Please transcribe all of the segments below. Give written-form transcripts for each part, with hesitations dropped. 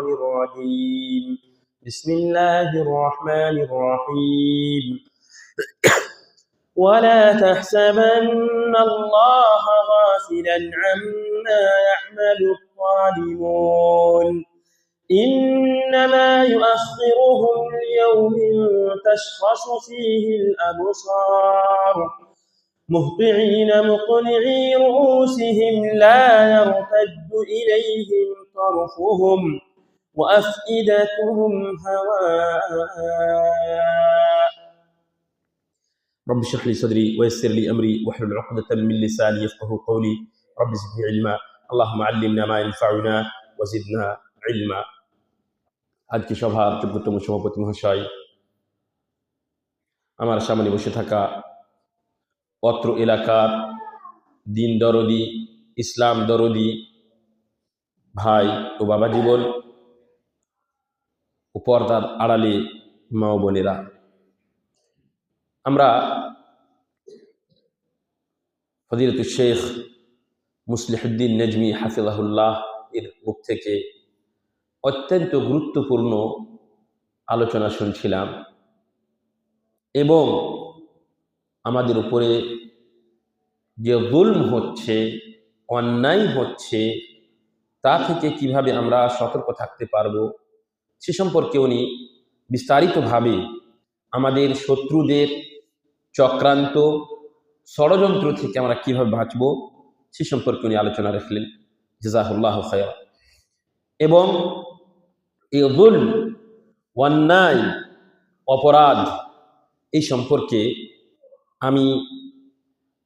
الشيطان الرجيم بسم الله الرحمن الرحيم ولا تحسبن الله غافلا عما يعمل الظالمون إنما يؤخرهم ليوم تشخص فيه الأبصار مهطعين مقنعي رؤوسهم لا يرتد إليهم طرفهم وأفئدتهم هواء رب اشرح لي صدري ويسر لي أمري واحلل عقدة من لساني يفقهوا قولي رب زدني علما اللهم علمنا ما ينفعنا وزدنا علما আজকে সভার যোগ্যতম সভাপতি মহাশয়, আমার সামনে বসে থাকা অত্র এলাকার দিন দরদি, ইসলাম দরদি ভাই ও বাবা জীবন ও পর্দার আড়ালে মা ও বোনেরা, আমরা ফজিলতুল শেখ মুসলিহুদ্দিন নজমি হাফিজাহুল্লাহ এর মুখ থেকে অত্যন্ত গুরুত্বপূর্ণ আলোচনা শুনছিলাম এবং আমাদের উপরে যে জুলম হচ্ছে, অন্যায় হচ্ছে, তা থেকে কিভাবে আমরা সতর্ক থাকতে পারবো সে সম্পর্কে উনি বিস্তারিতভাবে আমাদের শত্রুদের চক্রান্ত ষড়যন্ত্র থেকে আমরা কিভাবে বাঁচবো সে সম্পর্কে উনি আলোচনা রাখলেন, জাযাহুল্লাহু খায়রা। এবং এই জুলম, অন্যায়, অপরাধ এই সম্পর্কে আমি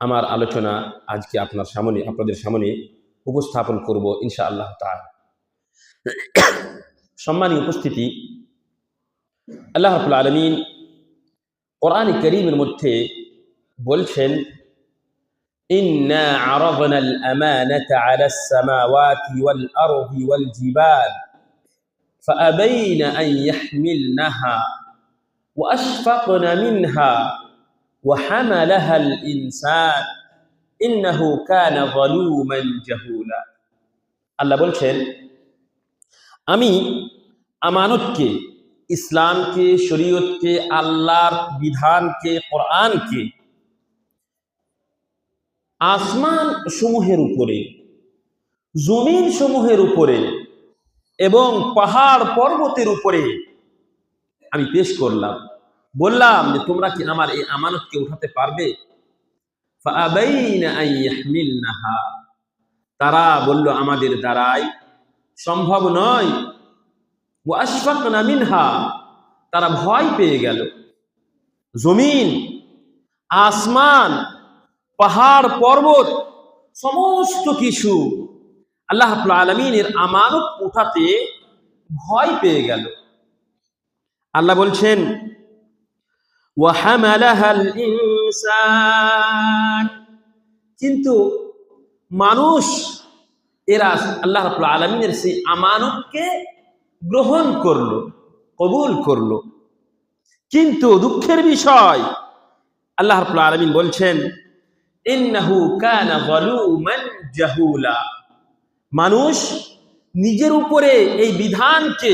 আমার আলোচনা আজকে আপনাদের সামনে উপস্থাপন করব ইনশাআল্লাহ তাআলা। সম্মানীয় উপস্থিতি, আল্লাহ রাব্বুল আলামিন কোরআন কারীমের মধ্যে বলছেন, ইন্না আরাদনাল আমানাতা আলাস সামাওয়াতি ওয়াল আরদি ওয়াল জিবাল ফাআবাইনা আন ইয়াহমিলনাহা ওয়া আশফাকনা মিনহা ওয়া হামালাহাল ইনসান ইন্নাহু কানা যালুমান জাহুলা। আল্লাহ বলছেন, আমি আমানতকে, ইসলামকে, শরীয়তকে, আল্লাহর বিধানকে, কোরআনকে আসমান সমূহের উপরে, জমিন সমূহের উপরে এবং পাহাড় পর্বতের উপরে আমি পেশ করলাম। বললাম যে তোমরা কি আমার এই আমানতকে উঠাতে পারবে? ফাআবাইনা আন ইয়াহমিলনাহা, তারা বলল আমাদের দ্বারাই সম্ভব নয়। ওয়া আশফাকনা মিনহা, তারা ভয় পেয়ে গেল। জমিন, আসমান, পাহাড় পর্বত সমস্ত কিছু আল্লাহ রাব্বুল আলামিনের আমানত উঠাতে ভয় পেয়ে গেল। আল্লাহ বলছেন, ওয়া হামালাহাল ইনসান, কিন্তু মানুষ এরা আল্লাহ রাব্বুল আলামিনের সেই আমানতকে গ্রহণ করলো, কবুল করলো। কিন্তু দুঃখের বিষয়, আল্লাহ রাব্বুল আলামিন বলছেন, ইন্নাহু কানা যালুমান জাহুলা, মানুষ নিজের উপরে এই বিধানকে,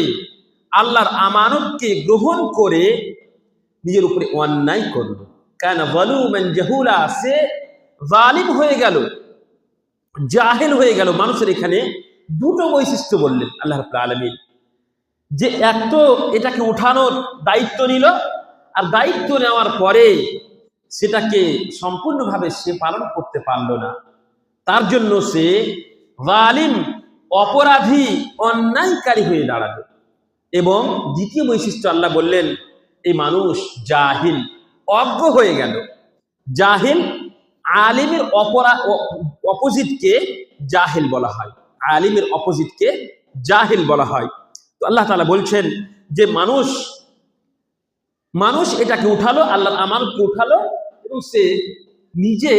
আল্লাহর আমানতকে গ্রহণ করে নিজের উপরে অন্যায় করলো। কানা যালুমান জাহুলা, সে জালিম হয়ে গেল, জাহেল হয়ে গেল। মানুষের এখানে দুটো বৈশিষ্ট্য বললেন আল্লাহ রাব্বুল আলামিন, যে এক তো এটাকে উঠানোর দায়িত্ব নিল, আর দায়িত্ব নেওয়ার পরে সেটাকে সম্পূর্ণভাবে সে পালন করতে পারল না, তার জন্য সে জালিম, অপরাধী, অন্যায়কারী হয়ে দাঁড়ালো। এবং দ্বিতীয় বৈশিষ্ট্য আল্লাহ বললেন, এই মানুষ জাহিল, অজ্ঞ হয়ে গেল। জাহিল, আলিমের অপোজিটকে জাহিল বলা হয়, আলিমের অপোজিটকে জাহিল বলা হয়। তো আল্লাহ তাআলা বলছেন যে মানুষ এটাকে উঠালো, আল্লাহর আমানতকে উঠালো এবং সে নিজে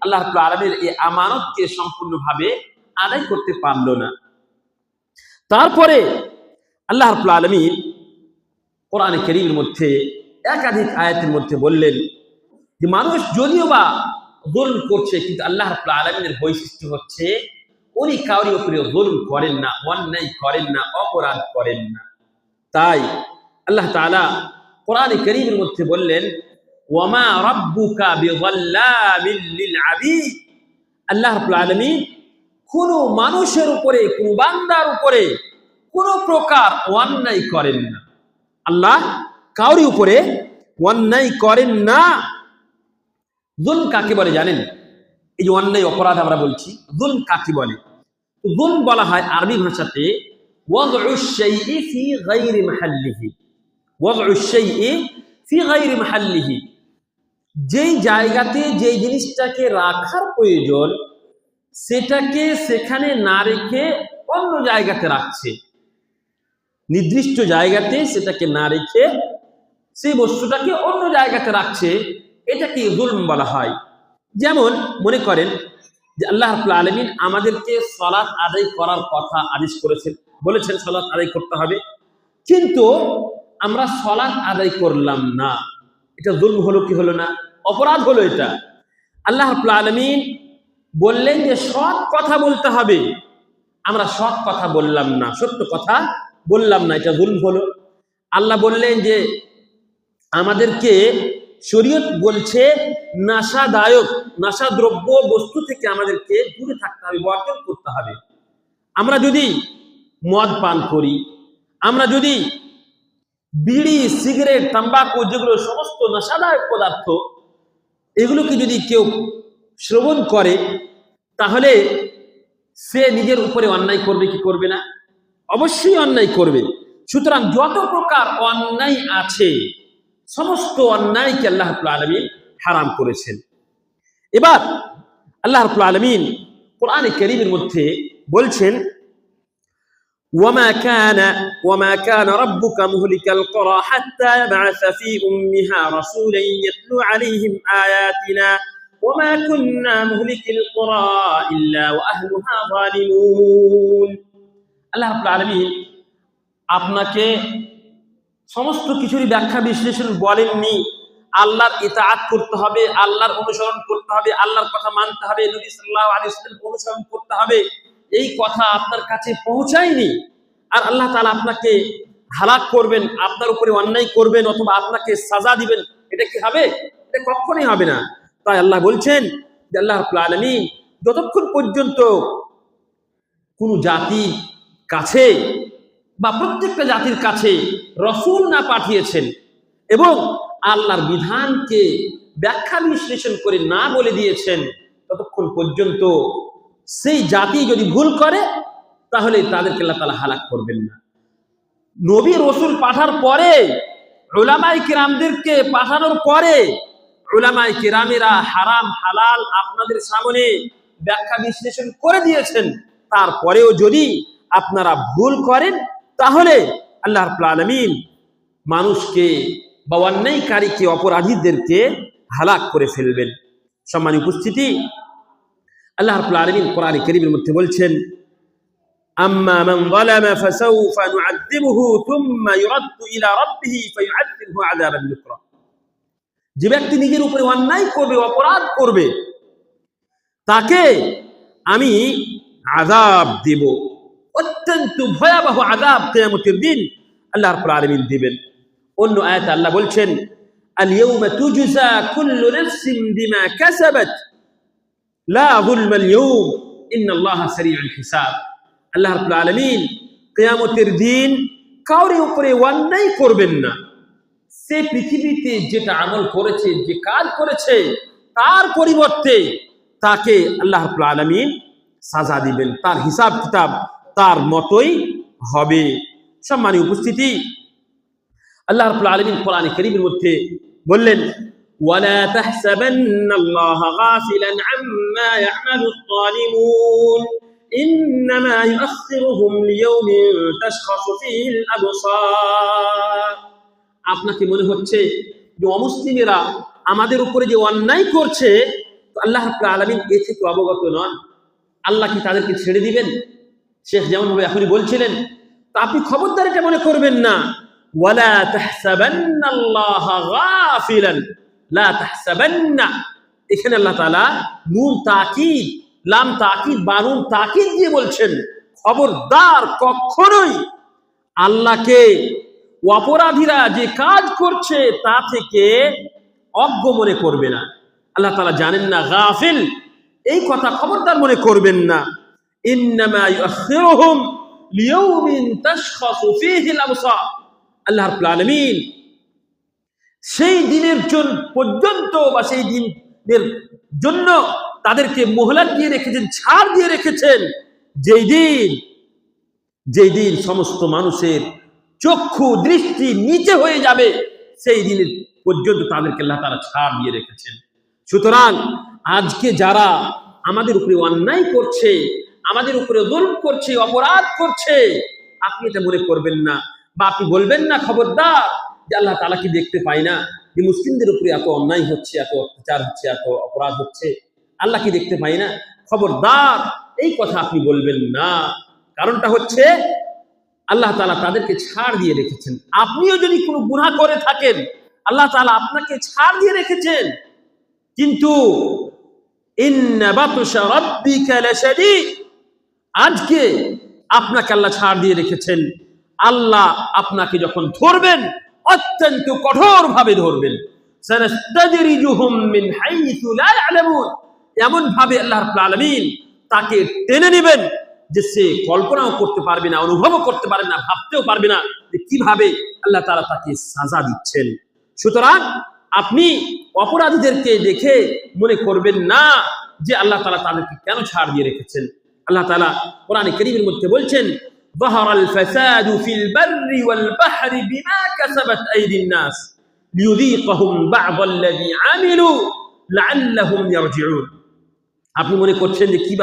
আল্লাহ রাব্বুল আলামিনের এই আমানতকে সম্পূর্ণভাবে আদায় করতে পারলো না। তারপরে আল্লাহ রাব্বুল আলামিন কোরআনে কারীমের মধ্যে একাধিক আয়াতের মধ্যে বললেন যে মানুষ যদিও বা জুলম করছে, কিন্তু আল্লাহ রাব্বুল আলামিনের বৈশিষ্ট্য হচ্ছে উনি কাউরি উপরে যুলম করেন না, অন্যায় করেন না, অপরাধ করেন না। তাই আল্লাহ তাআলা কোরআনে কারীমের মধ্যে বললেন, ওয়ামা রাব্বুকা বিযাল্লামিল লিল আবিদ। আল্লাহ রাব্বুল আলামিন কোনো মানুষের উপরে, কোনো বান্দার উপরে কোনো প্রকার অন্যায় করেন না। আল্লাহ কাউরি উপরে অন্যায় করেন না। যুলম কাকে বলে জানেন? এই যে অন্যায় অপরাধ আমরা বলছি, যুলম কাকে বলে? যুলম বলা হয় আরবি ভাষাতে ওয়াদউ শাইই ফি গায়রি মাহাল্লিহি। ওয়াদউ শাইই ফি গায়রি মাহাল্লিহি, যেই জায়গাতে যেই জিনিসটাকে রাখার প্রয়োজন সেটাকে সেখানে না রেখে অন্য জায়গাতে রাখছে। নির্দিষ্ট জায়গাতে সেটাকে না রেখে সেই বস্তুটাকে অন্য জায়গাতে রাখছে, এটাকে যুলম বলা হয়। যেমন মনে করেন যে আল্লাহ রাব্বুল আলামিন আমাদেরকে সালাত আদায় করার কথা আদেশ করেছেন, বলেছেন সালাত আদায় করতে হবে, কিন্তু আমরা সালাত আদায় করলাম না। এটা যুলম হলো কি হলো না? অপরাধ হলো এটা। আল্লাহ রাব্বুল আলামিন বললেন যে সৎ কথা বলতে হবে, আমরা সৎ কথা বললাম না, সত্য কথা বললাম না, এটা যুলম হলো। আল্লাহ বললেন যে আমাদেরকে শরীয়ত বলছে নাশাদায়ক, নাশাদ্রব্য বস্তু থেকে আমাদেরকে দূরে থাকতে হবে, বর্জন করতে হবে। আমরা যদি মদ পান করি, আমরা যদি বিড়ি, সিগারেট, তাম্বাকু, যেগুলো সমস্ত নেশাদায়ক পদার্থ, এগুলোকে যদি কেউ শ্রবণ করে তাহলে সে নিজের উপরে অন্যায় করবে কি করবে না? অবশ্যই অন্যায় করবে। সুতরাং যত প্রকার অন্যায় আছে সমস্ত অন্যায়কে আল্লাহ রাব্বুল আলামিন হারাম করেছেন। এবার আল্লাহ রাব্বুল আলামিন কোরআনে কারীমের মধ্যে বলছেন, وما كان ربك مهلك القرى حتى يبعث في أمها رسولا يتلو عليهم آياتنا وما كنا مهلك القرى إلا وأهلها ظالمون। আল্লাহ রাব্বুল আলামিন আপনাকে সমস্ত কিছুরই ব্যাখ্যা বিশ্লেষণ বলেননি। আল্লাহর ইতাআত করতে হবে, আল্লাহর অনুসরণ করতে হবে, আল্লাহর কথা মানতে হবে, নবী সাল্লাল্লাহু আলাইহি ওয়াসাল্লাম অনুসরণ করতে হবে, এই কথা আপনার কাছে পৌঁছায়নি। আর আল্লাহ তাআলা আপনাকে হালাক করবেন, আপনার উপরে অন্যায় করবেন অথবা আপনাকে সাজা দিবেন, এটা কি হবে? এটা কখনোই হবে না। তাই আল্লাহ বলছেন যে আল্লাহ রাব্বুল আলামিন যতক্ষণ পর্যন্ত কোনো জাতি কাছে বা প্রত্যেকটা জাতির কাছে রসূল না পাঠিয়েছেন এবং আল্লাহর বিধানকে ব্যাখ্যা বিশ্লেষণ করে না বলে দিয়েছেন, ততক্ষণ পর্যন্ত সেই জাতি যদি ভুল করে তাহলে তাদেরকে আল্লাহ তাআলা হালাক করবেন না। নবী রসূল পাঠার পরে, উলামায়ে কিরামদেরকে পাঠানোর পরে উলামায়ে কিরামেরা হারাম হালাল আপনাদের সামনে ব্যাখ্যা বিশ্লেষণ করে দিয়েছেন, তারপরেও যদি আপনারা ভুল করেন তাহলে আল্লাহ রাব্বুল আলামিন মানুষকে বা অন্যায়কারীকে, অপরাধীদেরকে হালাক করে ফেলবেন। সম্মানিত উপস্থিতি, আল্লাহ রাব্বুল আলামিন কোরআনে কারীমের মধ্যে বলছেন, আম্মা মান যালামা ফাসাউফা নুআযিবুহু থুম্মা ইউরাদ্দু ইলা রাব্বিহি ফায়ুআযিবুহু আযাবান নুকরা। যে ব্যক্তি নিজের উপরে অন্যায় করবে, অপরাধ করবে, তাকে আমি আযাব দেব, অত্যন্ত ভয়াবহ আযাব কিয়ামতের দিন আল্লাহ রাব্বুল আলামিন দিবেন। অন্য আয়াতে আল্লাহ বলছেন, আল ইয়াউমা তুজজা কুল্লু নাফসিন বিমা কাসাবাত লা যুলমা আল ইয়াউম ইন্নাল্লাহা সারিউল হিসাব। আল্লাহ রাব্বুল আলামিন কিয়ামতের দিন কাউরি উপরে অন্যায় করবেন না। সে পৃথিবীতে যেটা আমল করেছে, যে কাজ করেছে, তার পরিবর্তে তাকে আল্লাহ রাব্বুল আলামিন সাজা দিবেন, তার হিসাব কিতাব তার মতোই হবে। সম্মানিত উপস্থিতি, আল্লাহ রাব্বুল আলামিন কোরআনে কারীমের মধ্যে বললেন, ওয়ালা তাহসাবান্নাল্লাহা গাফিলান আম্মা ইয়ামালুয যালিমুন ইন্নামা ইউআখিরুহুম লিয়াউমিন তাশখাসু ফীহিল আবসার। আপনাকে মনে হচ্ছে যে অমুসলিমেরা আমাদের উপরে যে অন্যায় করছে, তো আল্লাহ রাব্বুল আলামিন এ থেকে অবগত নন? আল্লাহ কি তাদেরকে ছেড়ে দিবেন? শেখ যেমন ভাবে এখনই বলছিলেন, তো আপনি খবরদার এটা মনে করবেন না। ওয়ালা তাহসাবান্নাল্লাহা গাফিলান, লা তাহসাবান্না, এখানে আল্লাহ তাআলা নুন তাকিদ লাম তাকিদ বানুন তাকিদ দিয়ে বলছেন, খবরদার কখনোই আল্লাহকে অপরাধীরা যে কাজ করছে তা থেকে অজ্ঞ মনে করবে না। আল্লাহ তাআলা জানেন না, গাফিল, এই কথা খবরদার মনে করবেন না। ইন্নামা ইউখিরুহুম লিয়াউমিন তাশখাসু ফীহিল আবসার। আল্লাহ রাব্বুল আলামিন সেই দিনের পর্যন্ত বা সেই দিনের জন্য তাদেরকে মোহলত দিয়ে রেখেছেন, ছাড় দিয়ে রেখেছেন, যেই দিন সমস্ত মানুষের চক্ষু দৃষ্টি নিচে হয়ে যাবে, সেই দিনের পর্যন্ত তাদেরকে আল্লাহ তাআলা ছাড় দিয়ে রেখেছেন। সুতরাং আজকে যারা আমাদের উপরে অন্যায় করছে, আমাদের উপরে জুলম করছে, অপরাধ করছে, আপনি এটা মনে করবেন না, বা আপনি বলবেন না খবরদার যে আল্লাহ তাআলা কি দেখতে পায় না যে মুসলিমদের উপরে এত অন্যায় হচ্ছে, এত অত্যাচার হচ্ছে, এত অপরাধ হচ্ছে, আল্লাহ কি দেখতে পায় না? খবরদার এই কথা আপনি বলবেন না। কারণটা হচ্ছে আল্লাহ তাআলা তাদেরকে ছাড় দিয়ে রেখেছেন। আপনিও যদি কোনো গুনাহ করে থাকেন, আল্লাহ তাআলা আপনাকে ছাড় দিয়ে রেখেছেন, কিন্তু ইন্না বাতশা রাব্বিকা লাশাদীদ, আজকে আপনাকে আল্লাহ ছাড় দিয়ে রেখেছেন। আল্লাহ আপনাকে যখন ধরবেন অত্যন্ত কঠোর ভাবে ধরবেন। সানাস্তাদরিজুহুম মিন হাইসু লা ইয়ালামুন, এমন ভাবে আল্লাহ রাব্বুল আলামিন তাকে টেনে নেবেন যে সে কল্পনাও করতে পারবে না, অনুভবও করতে পারবে না, ভাবতেও পারবে না যে কিভাবে আল্লাহ তাআলা তাকে সাজা দিচ্ছেন। সুতরাং আপনি অপরাধীদেরকে দেখে মনে করবেন না যে আল্লাহ তাআলা তাদেরকে কেন ছাড় দিয়ে রেখেছেন। আল্লাহ তাআলা কোরআনে কারীমের মধ্যে বলছেন, যাহারাল ফাসাদু ফিল বাররি ওয়াল বাহরি বিমা কাসাবাত আইদিন নাস লিয়ুযীকাহুম বা'দাল্লাযী আমিলু লাআল্লাহুম ইয়ারজিউন। আপনি মনে করছেন যে কি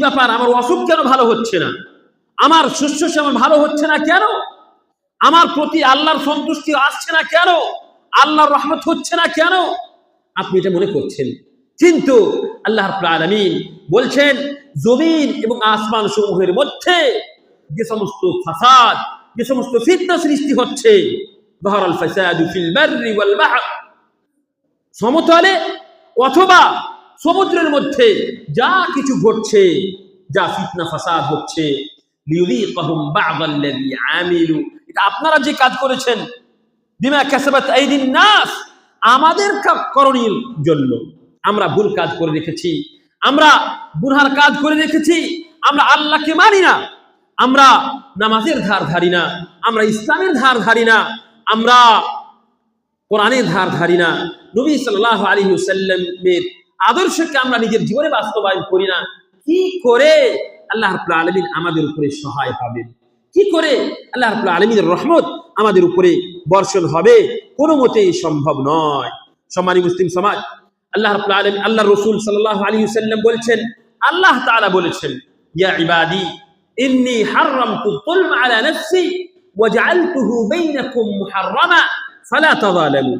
ব্যাপার, আমার অসুখ কেন ভালো হচ্ছে না, আমার শস্য আমার ভালো হচ্ছে না কেন, আমার প্রতি আল্লাহর সন্তুষ্টি আসছে না কেন, আল্লাহর রহমত হচ্ছে না কেন, আপনি এটা মনে করছেন। কিন্তু আল্লাহ রাব্বুল আলামিন বলছেন, জমিন এবং আসমান সমূহের মধ্যে যে সমস্ত ফাসাদ, যে সমস্ত ফিতনা সৃষ্টি হচ্ছে, যাহারাল ফাসাদু ফিল বাররি ওয়াল বাহর, সমতলে অথবা সমুদ্রের মধ্যে যা কিছু ঘটছে, যা ফিতনা ফাসাদ হচ্ছে, লিয়ুযীকাহুম বা'দাল্লাযী আমিলু, এটা আপনারা যে কাজ করেছেন, বিমা কাসাবাত আইদিন নাস, আমাদের করণীর জন্য আমরা ভুল কাজ করে রেখেছি, আমরা গুনহার কাজ করে রেখেছি, আমরা আল্লাহকে মানি না, আমরা নামাজের ধার ধারি না, আমরা ইসলামের ধার ধারি না, আমরা কোরআনের ধার ধারি না, নবী সাল্লাল্লাহু আলাইহি ওয়াসাল্লামের আদর্শকে আমরা নিজের জীবনে বাস্তবায়ন করি না। কি করে আল্লাহ রাব্বুল আলামিন আমাদের উপরে সহায় হবেন? কি করে আল্লাহ রাব্বুল আলামিনের রহমত আমাদের উপরে বর্ষণ হবে? কোনো মতেই সম্ভব নয়। সম্মানিত মুসলিম সমাজ, আল্লাহ রাব্বুল আলামিন, আল্লাহর রাসূল সাল্লাল্লাহু আলাইহি ওয়াসাল্লাম বলছেন, আল্লাহ তাআলা বলেছেন, ইয়া ইবাদি ইন্নী হারামতু যুলমা আলা নাফসি ওয়া জাআলতুহু বাইনাকুম মুহাররামা ফালা তাযালামু।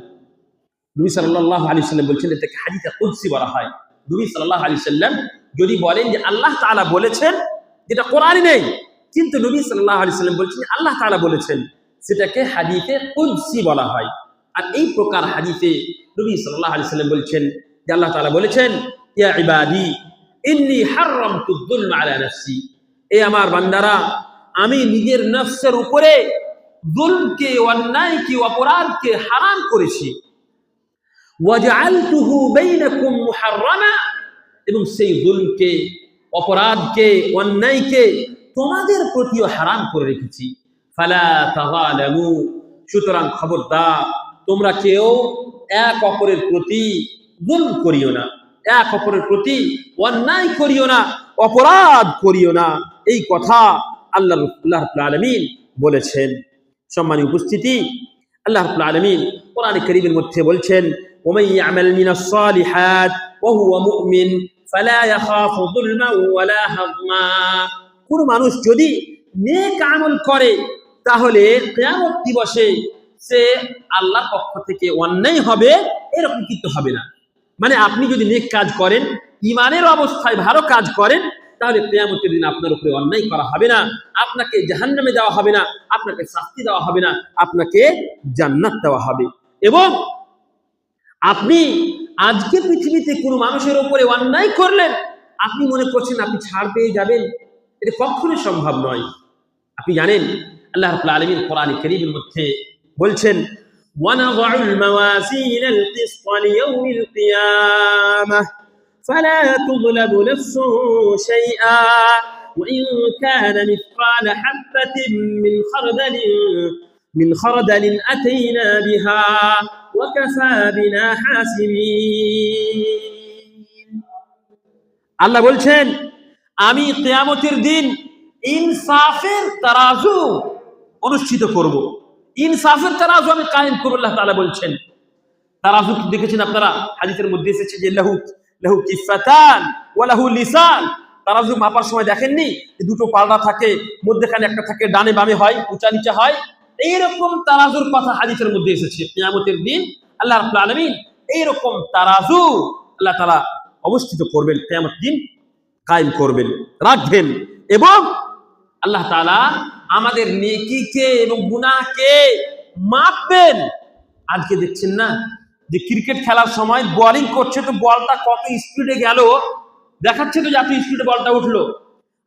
নবী সাল্লাল্লাহু আলাইহি ওয়াসাল্লাম বলছেন, এটাকে হাদিসে কুদসি বলা হয়। নবী সাল্লাল্লাহু আলাইহি ওয়াসাল্লাম যদি বলেন যে আল্লাহ তাআলা বলেছেন, যেটা কোরআনে নেই, কিন্তু নবী সাল্লাল্লাহু আলাইহি ওয়াসাল্লাম বলছেন আল্লাহ তাআলা বলেছেন, সেটাকে হাদিসে কুদসি বলা হয়। আর এই প্রকার হাদিসে নবী সাল্লাল্লাহু আলাইহি ওয়াসাল্লাম বলছেন যে আল্লাহ তাআলা বলেছেন, ইয়া ইবাদি ইন্নী হারামতু যুলমা আলা নাফসি, এ আমার বান্দারা, আমি নিজের নফসের উপরে যুলমকে, অন্যায়কে, অপরাধকে হারাম করেছি। ওয়াজআলতুহু বাইনাকুম মুহাররামা, এবং সেই যুলমকে, অপরাধকে, অন্যায়কে তোমাদের প্রতিও হারাম করে রেখেছি। ফালা তাযালামু, সুতরাং খবরদার তোমরা কেউ এক অপরের প্রতি যুলম করিও না, এক অপরের প্রতি অন্যায় করিও না, অপরাধ করিও না। এই কথা আল্লাহ রাব্বুল আলামিন বলেছেন। সম্মানিত উপস্থিতি, আল্লাহ রাব্বুল আলামিন কোরআনে কারীমের মধ্যে বলছেন, ওমান ইয়ামাল মিনাস সালিহাত ওয়া হুয়া মুমিন ফালা ইয়াখাফু যুলমান ওয়ালা হাযমা। কোন মানুষ যদি নেক আমল করে, তাহলে কিয়ামত দিবসে সে আল্লাহর পক্ষ থেকে অন্যায় হবে এরকম কিন্তু হবে না। মানে আপনি যদি নেক কাজ করেন, ঈমানের অবস্থায় ভালো কাজ করেন, তাহলে কিয়ামতের দিন আপনার উপরে অন্যায় করা হবে না, আপনাকে জাহান্নামে দেওয়া হবে না, আপনাকে শাস্তি দেওয়া হবে না, আপনাকে জান্নাত দেওয়া হবে। এবং আপনি আজকে পৃথিবীতে কোনো মানুষের উপরে অন্যায় করলেন, আপনি মনে করছেন আপনি ছাড় পেয়ে যাবেন, এটা কখনোই সম্ভব নয়। আপনি জানেন আল্লাহ রাব্বুল আলামিন কোরআনে কারীমের মধ্যে বলছেন, ওয়ানাযউল মাওয়াজিনাল কিসত লিয়াউমিল কিয়ামাহ ফালা তুযলামু নাফসুন শাইআ ওয়া ইন কানা মিসকালা হাববাতিন মিন খারদালিন আতাইনা বিহা ওয়া কাফা বিনা হাসিবিন। আল্লাহ বলছেন, আমি কিয়ামতের দিন ইনসাফের তারাজু অনুষ্ঠিত করব, ইনসাফের তারাজু আমি কায়েম করব। আল্লাহ তাআলা বলছেন, তারাজু দেখেছেন আপনারা, হাদিসের মধ্যে এসেছে যে লাহু কিফাতান ওয়া লাহু লিসান। তারাজু মাপার সময় দেখেননি দুটো পাল্লা থাকে, মধ্যখানে একটা থাকে, ডানে বামে হয়, উঁচা নিচা হয়। এইরকম তারাজুর কথা হাদিসের মধ্যে এসেছে। কিয়ামতের দিন আল্লাহ রাব্বুল আলামিন এইরকম তারাজু আল্লাহ তাআলা অবস্থিত করবেন, কিয়ামত দিন কায়েম করবেন, রাখবেন। এবং আল্লাহ তাআলা আমাদের নেকিকে এবং গুনাহকে মাপবেন। আজকে দেখছেন না যে ক্রিকেট খেলার সময় বোলিং করছে, তো বলটা কত স্পিডে গেল দেখাচ্ছে, তো যত স্পিডে বলটা উঠলো।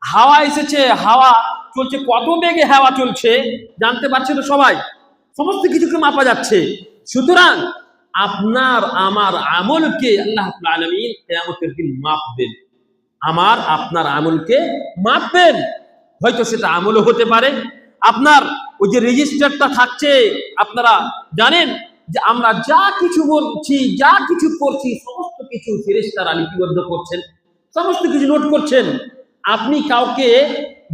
হাওয়া এসেছে, হাওয়া চলছে, কত বেগে হাওয়া চলছে জানতে পারছে তো সবাই, সমস্ত কিছুকে মাপা যাচ্ছে। সুতরাং আপনার আমার আমলকে আল্লাহ রাব্বুল আলামিন কিয়ামতের দিন মাপবেন, আমার আপনার আমলকে মাপবেন। হয়তো সেটা আমলও হতে পারে, আপনার ওই যে রেজিস্টারটা থাকছে, আপনারা জানেন যে আমরা যা কিছু বলছি, যা কিছু করছি, সমস্ত কিছু ফেরেশতারা লিপিবদ্ধ করছেন, সমস্ত কিছু নোট করছেন। আপনি কাউকে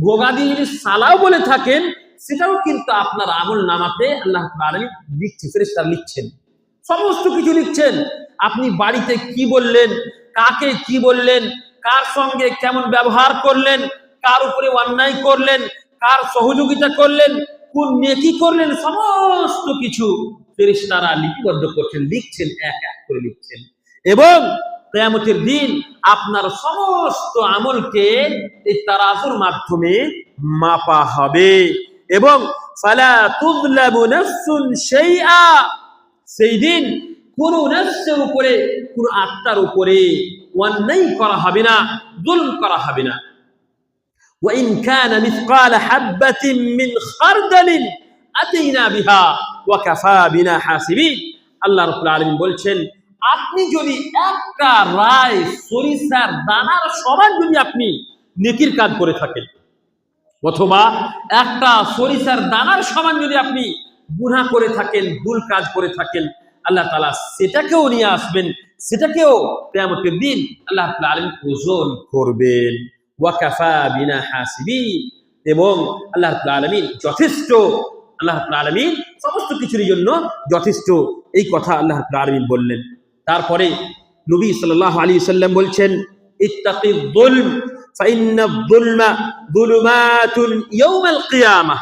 ভোগাদির সালাও বলে থাকেন, সেটাও কিন্তু আপনার আমল নামাতে আল্লাহ তাআলা লিখছে, ফেরেশতারা লিখছেন, সমস্ত কিছু লিখছেন। আপনি বাড়িতে কি বললেন, কাকে কি বললেন, কার সঙ্গে কেমন ব্যবহার করলেন, কার উপরে অন্যায় করলেন, কার সহযোগিতা করলেন, কোন নেকি করলেন, সমস্ত কিছু ফেরেশতারা লিপিবদ্ধ করছেন, লিখছেন, এক এক করে লিখছেন। এবং কিয়ামতের দিন আপনার সমস্ত আমলকে এই তারাজুর মাধ্যমে মাপা হবে। এবং ফালা তুযলামু নাফসুন শাইআ, সেই দিন কোন নফসের উপরে, কোন আত্মার উপরে অন্যায় করা হবে না, যুলম করা হবে না। ওয়া ইন কানা মিসকালা হাববাতিন মিন খারদালিন আতাইনা বিহা ওয়া কাফা বিনা হাসিবিন। আল্লাহ রাব্বুল আলামিন বলছেন, আপনি যদি একটা রায় সরিষার দানার সমান যদি আপনি নেকির কাজ করে থাকেন, অথবা একটা সরিষার দানার সমান যদি আপনি গুনাহ করে থাকেন, ভুল কাজ করে থাকেন, আল্লাহ তাআলা সেটাকেও নিয়ে আসবেন, সেটাকেও কিয়ামতের দিন আল্লাহ রাব্বুল আলামিন ওজন করবেন। ওয়া কাফা বিনা হাসিবিন, এবং আল্লাহ রাব্বুল আলামিন যথেষ্ট, আল্লাহ রাব্বুল আলামিন সমস্ত কিছুর জন্য যথেষ্ট, এই কথা আল্লাহ রাব্বুল আলামিন বললেন। তারপরে নবী সাল্লাল্লাহু আলাইহি ওয়াসাল্লাম বলছেন, ইত্তাকিয যুলম ফাইন্নায যুলমা যুলুমাতুন ইয়াউমাল কিয়ামাহ,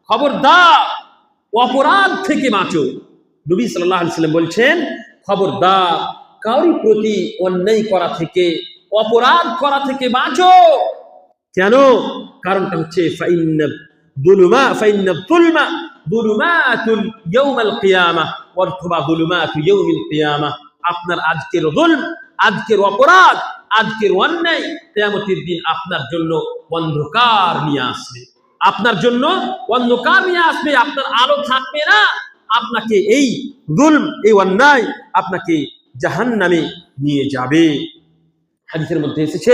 খবরদার অপরাধ থেকে বাঁচো। নবী সাল্লাল্লাহু আলাইহি ওয়াসাল্লাম বলছেন, খবরদার কারোর প্রতি অন্যায় করা থেকে, অপরাধ করা থেকে বাঁচো। কেন? কারণটা হচ্ছে ফাইন্নায যুলমা যুলুমাতুন ইয়াউমাল কিয়ামাহ অথবা যুলুমাতু ইয়াউমিল কিয়ামাহ। আপনার আজকের যুলম, আজকের অপরাধ, আজকের অন্যায় কিয়ামতের দিন আপনার জন্য অন্ধকার নিয়ে আসবে, আপনার জন্য অন্ধকার নিয়ে আসবে, আপনার আলো থাকবে না, আপনাকে এই যুলম, এই অন্যায় আপনাকে জাহান্নামে নিয়ে যাবে। হাদিসের মধ্যে এসেছে,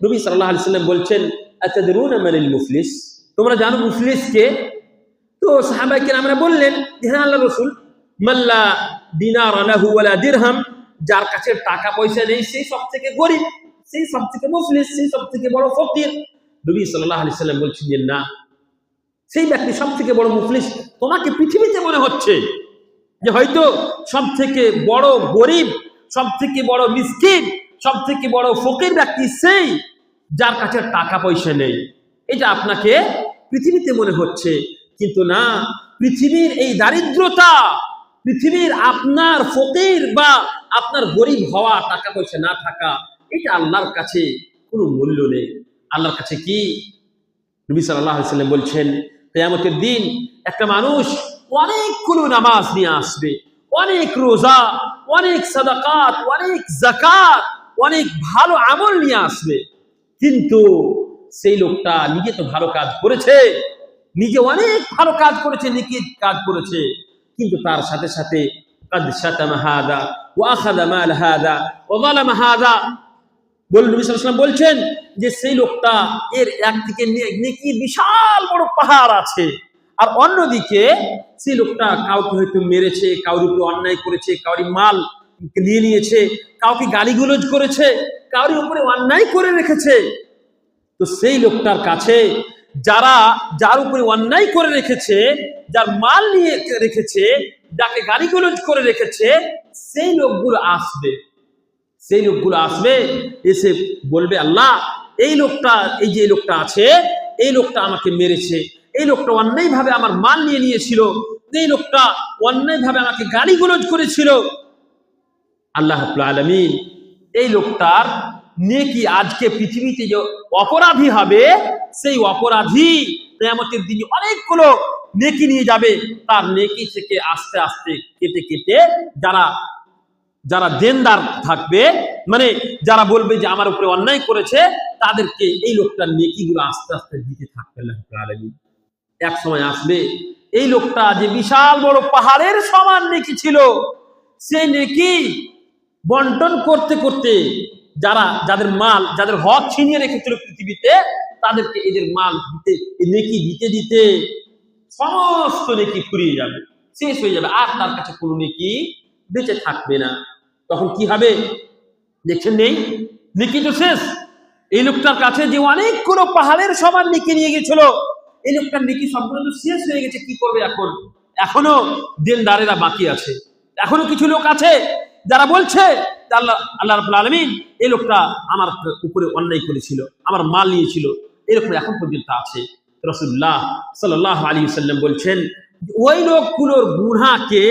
নবী সাল্লাল্লাহু আলাইহি ওয়াসাল্লাম বলছেন, আতাদরুনা মানিল মুফলিস, তোমরা জানো মুফলিস কে? তো সাহাবায়ে কেরামরা বললেন, হ্যাঁ আল্লাহর রাসূল, মাল্লা দিনার লাহু ওয়ালা দিরহাম, যার কাছে টাকা পয়সা নেই সেই সবথেকে গরীব, সেই সবথেকে মুফলিস, সেই সবথেকে বড় ফকির। নবী সাল্লাল্লাহু আলাইহি ওয়াসাল্লাম বলছেন যে না, সেই ব্যক্তি সবথেকে বড় মুফলিস তোমাকে পৃথিবীতে মনে হচ্ছে, যে হয়তো সবথেকে বড় গরীব, সবথেকে বড় মিসকিন, সবথেকে বড় ফকির ব্যক্তি সেই যার কাছে টাকা পয়সা নেই, এটা আপনাকে পৃথিবীতে মনে হচ্ছে। কিন্তু না, পৃথিবীর এই দারিদ্রতা, পৃথিবীর আপনার ফকির বা আপনার গরীব হওয়া, টাকা পয়সা না থাকা, এটা আল্লাহর কাছে কোনো মূল্য নেই। আল্লাহর কাছে কি? নবী সাল্লাল্লাহু আলাইহি ওয়াসাল্লাম বলছেন, কিয়ামতের দিন একটা মানুষ অনেকগুলো নামাজ নিয়ে আসবে, অনেক রোজা, অনেক সাদাকাত, অনেক যাকাত, অনেক ভালো আমল নিয়ে আসবে, কিন্তু সেই লোকটা নিজে তো ভালো কাজ করেছে, নিজে অনেক ভালো কাজ করেছে, নেকির কাজ করেছে, কিন্তু তার সাথে সাথে قد شتم هذا واخذ مال هذا وظلم هذا। বললেন নবী সাল্লাল্লাহু আলাইহি ওয়াসাল্লাম বলছেন যে সেই লোকটা এর একদিকে নেকির বিশাল বড় পাহাড় আছে, আর অন্যদিকে সেই লোকটা কাউকে হয়তো মেরেছে, কাউর উপরে অন্যায় করেছে, কাউরি মাল নিয়ে নিয়েছে, কাউকে গালিগুলোজ করেছে, কাউরি উপরে অন্যায় করে রেখেছে। তো সেই লোকটার কাছে যার উপরে অন্যায় করে রেখেছে, যার মাল নিয়ে রেখেছে, যাকে গালিগুলোজ করে রেখেছে, সেই লোকগুলো আসবে এসে বলবে, আল্লাহ এই যে লোকটা আছে, এই লোকটা আমাকে মেরেছে, এই লোকটা অন্যায়ভাবে আমার মাল নিয়ে নিয়েছিল, এই লোকটা অন্যায়ভাবে আমাকে গালিগুলোজ করেছিল। আল্লাহ রাব্বুল আলামিন এই লোকটার নেকি আজকে পৃথিবীতে যে অপরাধী হবে, সেই অপরাধী কিয়ামতের দিনে অনেকগুলো নেকি নিয়ে যাবে, তার নেকি থেকে আস্তে আস্তে কেটে কেটে যারা দেনদার থাকবে, মানে যারা বলবে যে আমার উপরে অন্যায় করেছে, তাদেরকে এই লোকটার নেকিগুলো আস্তে আস্তে দিতে থাকবে আল্লাহ রাব্বুল আলামিন। এক সময় আসবে এই লোকটা যে বিশাল বড় পাহাড়ের সমান নেকি ছিল, সেই নেকি বন্টন করতে করতে যাদের হক ছিনিয়ে রেখেছিল পৃথিবীতে, তাদেরকে এদের মাল দিতে, নেকি দিতে দিতে সমস্ত নেকি ফুরিয়ে যাবে, শেষ হয়ে যাবে, আর তার কাছে কোনো নেকি বেঁচে থাকবে না। তখন কি হবে দেখছেন, নেকি তো শেষ। এই লোকটার কাছে যে অনেকগুলো পাহাড়ের সমান নেকি নিয়ে গেছিল, এই লোকটার নেকি সম্পূর্ণ শেষ হয়ে গেছে। কি করবে এখন? এখনো দেনদারেরা বাকি আছে, এখনো কিছু লোক আছে যারা বলছে আল্লাহ রাব্বুল আলামিন এই লোকটা আমার উপরে অন্যায় করেছিল, আমার মাল নিয়েছিল, এরকম এখন পর্যন্ত আছে। রাসূলুল্লাহ সাল্লাল্লাহু আলাইহি ওয়াসাল্লাম বলছেন ওই লোকগুলোর গুনাহকে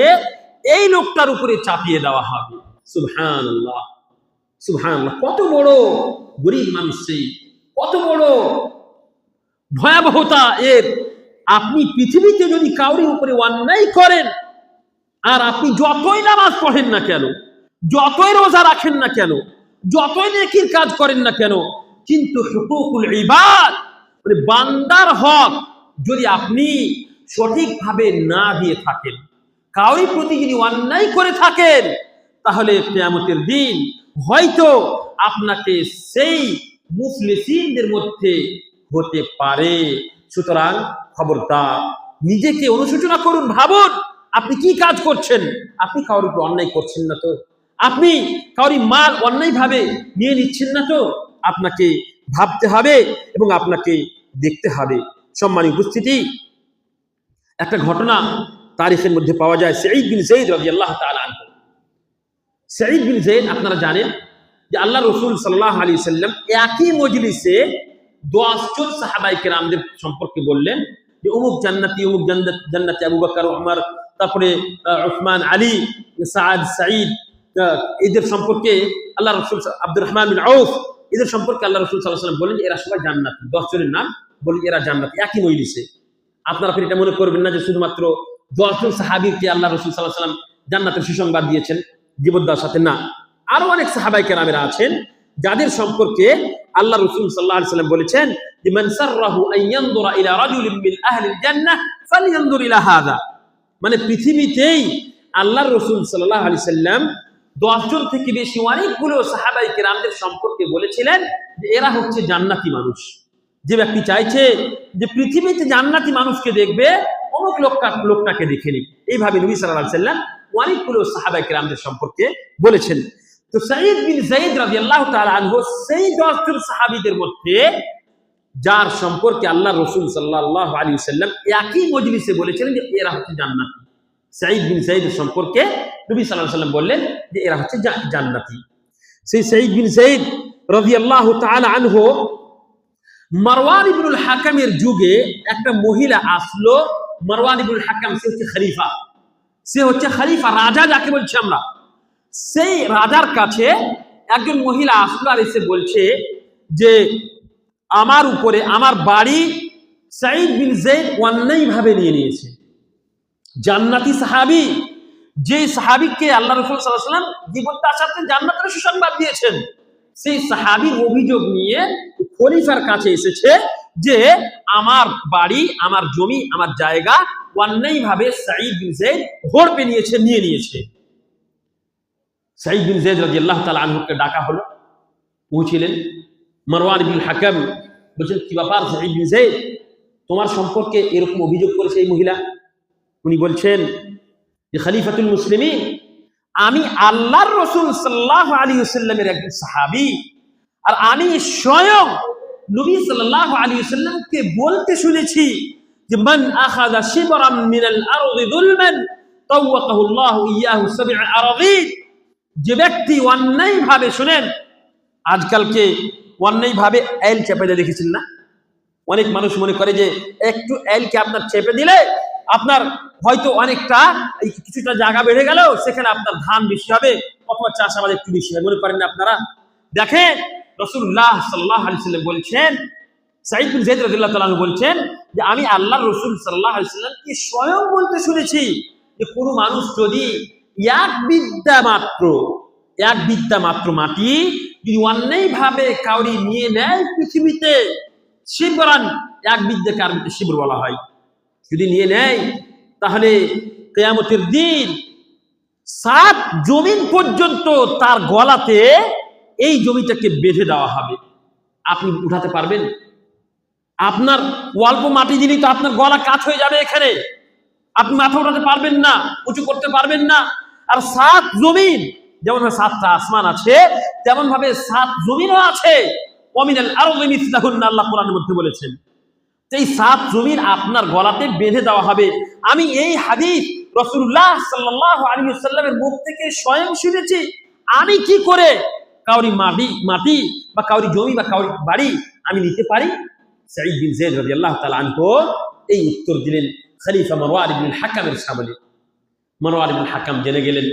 এই লোকটার উপরে চাপিয়ে দেওয়া হবে। সুবহানাল্লাহ, সুবহানাল্লাহ। কত বড় গরীব মানুষ, সেই কত বড় ভয়াবহতা এর। আপনি পৃথিবীতে যদি কাউরি উপরে অন্যায় করেন, আর আপনি যতই নামাজ পড়েন না কেন, যতই রোজা রাখেন না কেন, যতই নেকির কাজ করেন না কেন, কিন্তু হুকুকুল ইবাদ, মানে বান্দার হক যদি আপনি সঠিকভাবে না দিয়ে থাকেন, কাউরি প্রতি যদি অন্যায় করে থাকেন, তাহলে কিয়ামতের দিন হয়তো আপনাকে সেই মুফলিসিনদের মধ্যে হতে পারে। সুতরাং খবরদার, নিজেকে অনুশোচনা করুন, ভাবুন আপনি কি কাজ করছেন। আপনি কারোর উপর অন্যায় করছেন না তো? আপনি কাউরি মাল অন্যায়ভাবে নিয়ে নিচ্ছেন না তো? আপনাকে ভাবতে হবে এবং আপনাকে দেখতে হবে। সম্মানিত উপস্থিতি, একটা ঘটনা তারিখের মধ্যে পাওয়া যায়, সাঈদ বিন যায়েদ রাদিয়াল্লাহু তাআলা আনহু। সাঈদ বিন যায়েদ, আপনারা জানেন যে আল্লাহ রাসূল সাল্লাল্লাহু আলাইহি ওয়াসাল্লাম একই মজলিসে 10 জন সাহাবায়ে কেরামদের সম্পর্কে বললেন যে অমুক জান্নাতি, অমুক জান্নাতি আবু বকর, ওমর, তারপরে উসমান, আলী, সাদ, সাঈদ, এদের সম্পর্কে আল্লাহ রাসূল, আব্দুর রহমান বিন আউফ, এদের সম্পর্কে আল্লাহ রাসূল সাল্লাল্লাহু আলাইহি ওয়াসাল্লাম বললেন এরা সবাই জান্নাতি। 10 জনের নাম বললেন, এরা জান্নাতি, একই মজলিসে। আপনারা ফির এটা মনে করবেন না যে শুধুমাত্র 10 জন সাহাবীকে আল্লাহ রাসূল সাল্লাল্লাহু আলাইহি ওয়াসাল্লাম জান্নাতের সুসংবাদ দিয়েছেন জীবদ্দশার সাথে। না, আরো অনেক সাহাবায়ে কেরামেরা আছেন যাদের সম্পর্কে আল্লাহ রাসূল সাল্লাল্লাহু আলাইহি ওয়াসাল্লাম বলেছেন যে মান সাররাহু আন ইয়ানজুরা ইলা রাজুলিন মিন আহলিল জান্নাহ ফালইয়ানজুর ইলা হাযা। মানে পৃথিবীতেই আল্লাহর রাসূল সাল্লাল্লাহু আলাইহি ওয়াসাল্লাম 10 জন থেকে বেশি অনেকগুলো সাহাবায়ে কেরামদের সম্পর্কে বলেছিলেন যে এরা হচ্ছে জান্নাতি মানুষ। যে ব্যক্তি চাইছে যে পৃথিবীতে জান্নাতি মানুষকে দেখবে, অমুক লোকটাকে দেখে নিক। এইভাবে নবী সাল্লাল্লাহু আলাইহি ওয়াসাল্লাম অনেকগুলো সাহাবায়ে কেরামদের সম্পর্কে বলেছেন। তো সাঈদ বিন যায়েদ রাদিয়াল্লাহু তাআলা আনহু সেই 10 জন সাহাবীদের মধ্যে যার সম্পর্কে আল্লাহ রাসূল সাল্লাল্লাহু আলাইহি ওয়াসাল্লাম একই মজলিসে বলেছিলেন যে এরা হচ্ছে জান্নাতি। সাঈদ বিন যায়েদের সম্পর্কে নবী সাল্লাল্লাহু আলাইহি ওয়াসাল্লাম বললেন যে এরা হচ্ছে জান্নাতি। সেই সাঈদ বিন যায়েদ রাদিয়াল্লাহু তাআলা আনহু, মারওয়ান ইবনুল হাকামের যুগে একটা মহিলা আসলো। মারওয়ান ইবনুল হাকাম সে হচ্ছে খলিফা, রাজা যাকে বলছি আমরা। সেই রাজার কাছে একজন মহিলা আসলো আর এসে বলছে যে আমার উপরে আমার বাড়ি সাঈদ বিন যায়েদ অন্যায়ভাবে নিয়ে নিয়েছে। জান্নাতি সাহাবী, যে সাহাবীকে আল্লাহ রাসূল সাল্লাল্লাহু আলাইহি ওয়াসাল্লাম জীবদ্দশাতে জান্নাতের সুসংবাদ দিয়েছেন, সেই সাহাবীর অভিযোগ নিয়ে খলিফার কাছে এসেছে যে আমার বাড়ি, আমার জমি, আমার জায়গা অন্যায়ভাবে সাঈদ বিন যায়েদ হড়পে নিয়ে নিয়েছে। সাঈদ বিন যায়েদ রাদিয়াল্লাহু তাআলা আনহুকে ডাকা হলো, পৌঁছিলেন। মারওয়ান ইবনুল হাকাম বলছেন, কি ব্যাপার সাঈদ বিন যায়েদ, তোমার সম্পর্কে এরকম অভিযোগ করেছে এই মহিলা? উনি বলছেন যে খলিফাতুল মুসলিমিন, আমি আল্লাহর রাসূল সাল্লাল্লাহু আলাইহি ওয়াসাল্লামের একজন সাহাবী, আর আমি স্বয়ং নবী সাল্লাল্লাহু আলাইহি ওয়াসাল্লামকে বলতে শুনেছি যে মান আখাযা শিবরাম মিনাল আরদি যুলমান তাওয়াকাহু আল্লাহু ইয়াহু সাব'a আরাদিন। যে ব্যক্তি অন্যায়ভাবে, শুনেন, আজকালকে অন্যায়ভাবে এল চেপে দিয়ে দেখেছেন না? অনেক মানুষ মনে করে যে একটু এলকে আপনার চেপে দিলে আপনার হয়তো অনেকটা কিছুটা জায়গা বেড়ে গেল, সেখানে আপনার ধান বেশি হবে অথবা চাষাবাদ একটু বেশি হবে, মনে করেন না আপনারা? দেখেন রাসূলুল্লাহ সাল্লাল্লাহু আলাইহি ওয়াসাল্লাম বলছেন, সাঈদ বিন যায়েদ রাদিয়াল্লাহু তাআলা বলছেন যে আমি আল্লাহর রাসূল সাল্লাল্লাহু আলাইহি ওয়াসাল্লামকে স্বয়ং বলতে শুনেছি যে কোনো মানুষ যদি এক বিদ্যা মাত্র মাটি যদি অন্যায়ভাবে কাউরি নিয়ে নেয় পৃথিবীতে, শিবরান, এক বিদ্যাকে আরবিতে শিবর বলা হয়, যদি নিয়ে নেয় তাহলে কিয়ামতের দিন 7 জমিন পর্যন্ত তার গলাতে এই জমিটাকে বেঁধে দেওয়া হবে। আপনি উঠাতে পারবেন? আপনার অল্প মাটি দিলেই তো আপনার গলা কাত হয়ে যাবে, এখানে আপনি মাথা উঠাতে পারবেন না, উঁচু করতে পারবেন না। আর 7 জমিন, যেমন 7টা আসমান আছে তেমন ভাবে 7 জমিনও আছে। ওয়ামিনাল আরদি মিসলাহুন্না, আল্লাহ কোরআনের মধ্যে বলেছেন। এই 7 জমিন আপনার গলাতে বেঁধে দেওয়া হবে। আমি এই হাদিস রাসূলুল্লাহ সাল্লাল্লাহু আলাইহি ওয়াসাল্লামের মুখ থেকে স্বয়ং শুনেছি। আমি কি করে কাউরি মাটি বা কাউরি জমি বা কাউরি বাড়ি আমি নিতে পারি? সাঈদ বিন যায়েদ রাদিয়াল্লাহু তাআলা আনহু এই উত্তর দিলেন খলিফা মারওয়ান ইবনুল হাকামের সামনে। মারওয়ান ইবনুল হাকাম জেনে গেলেন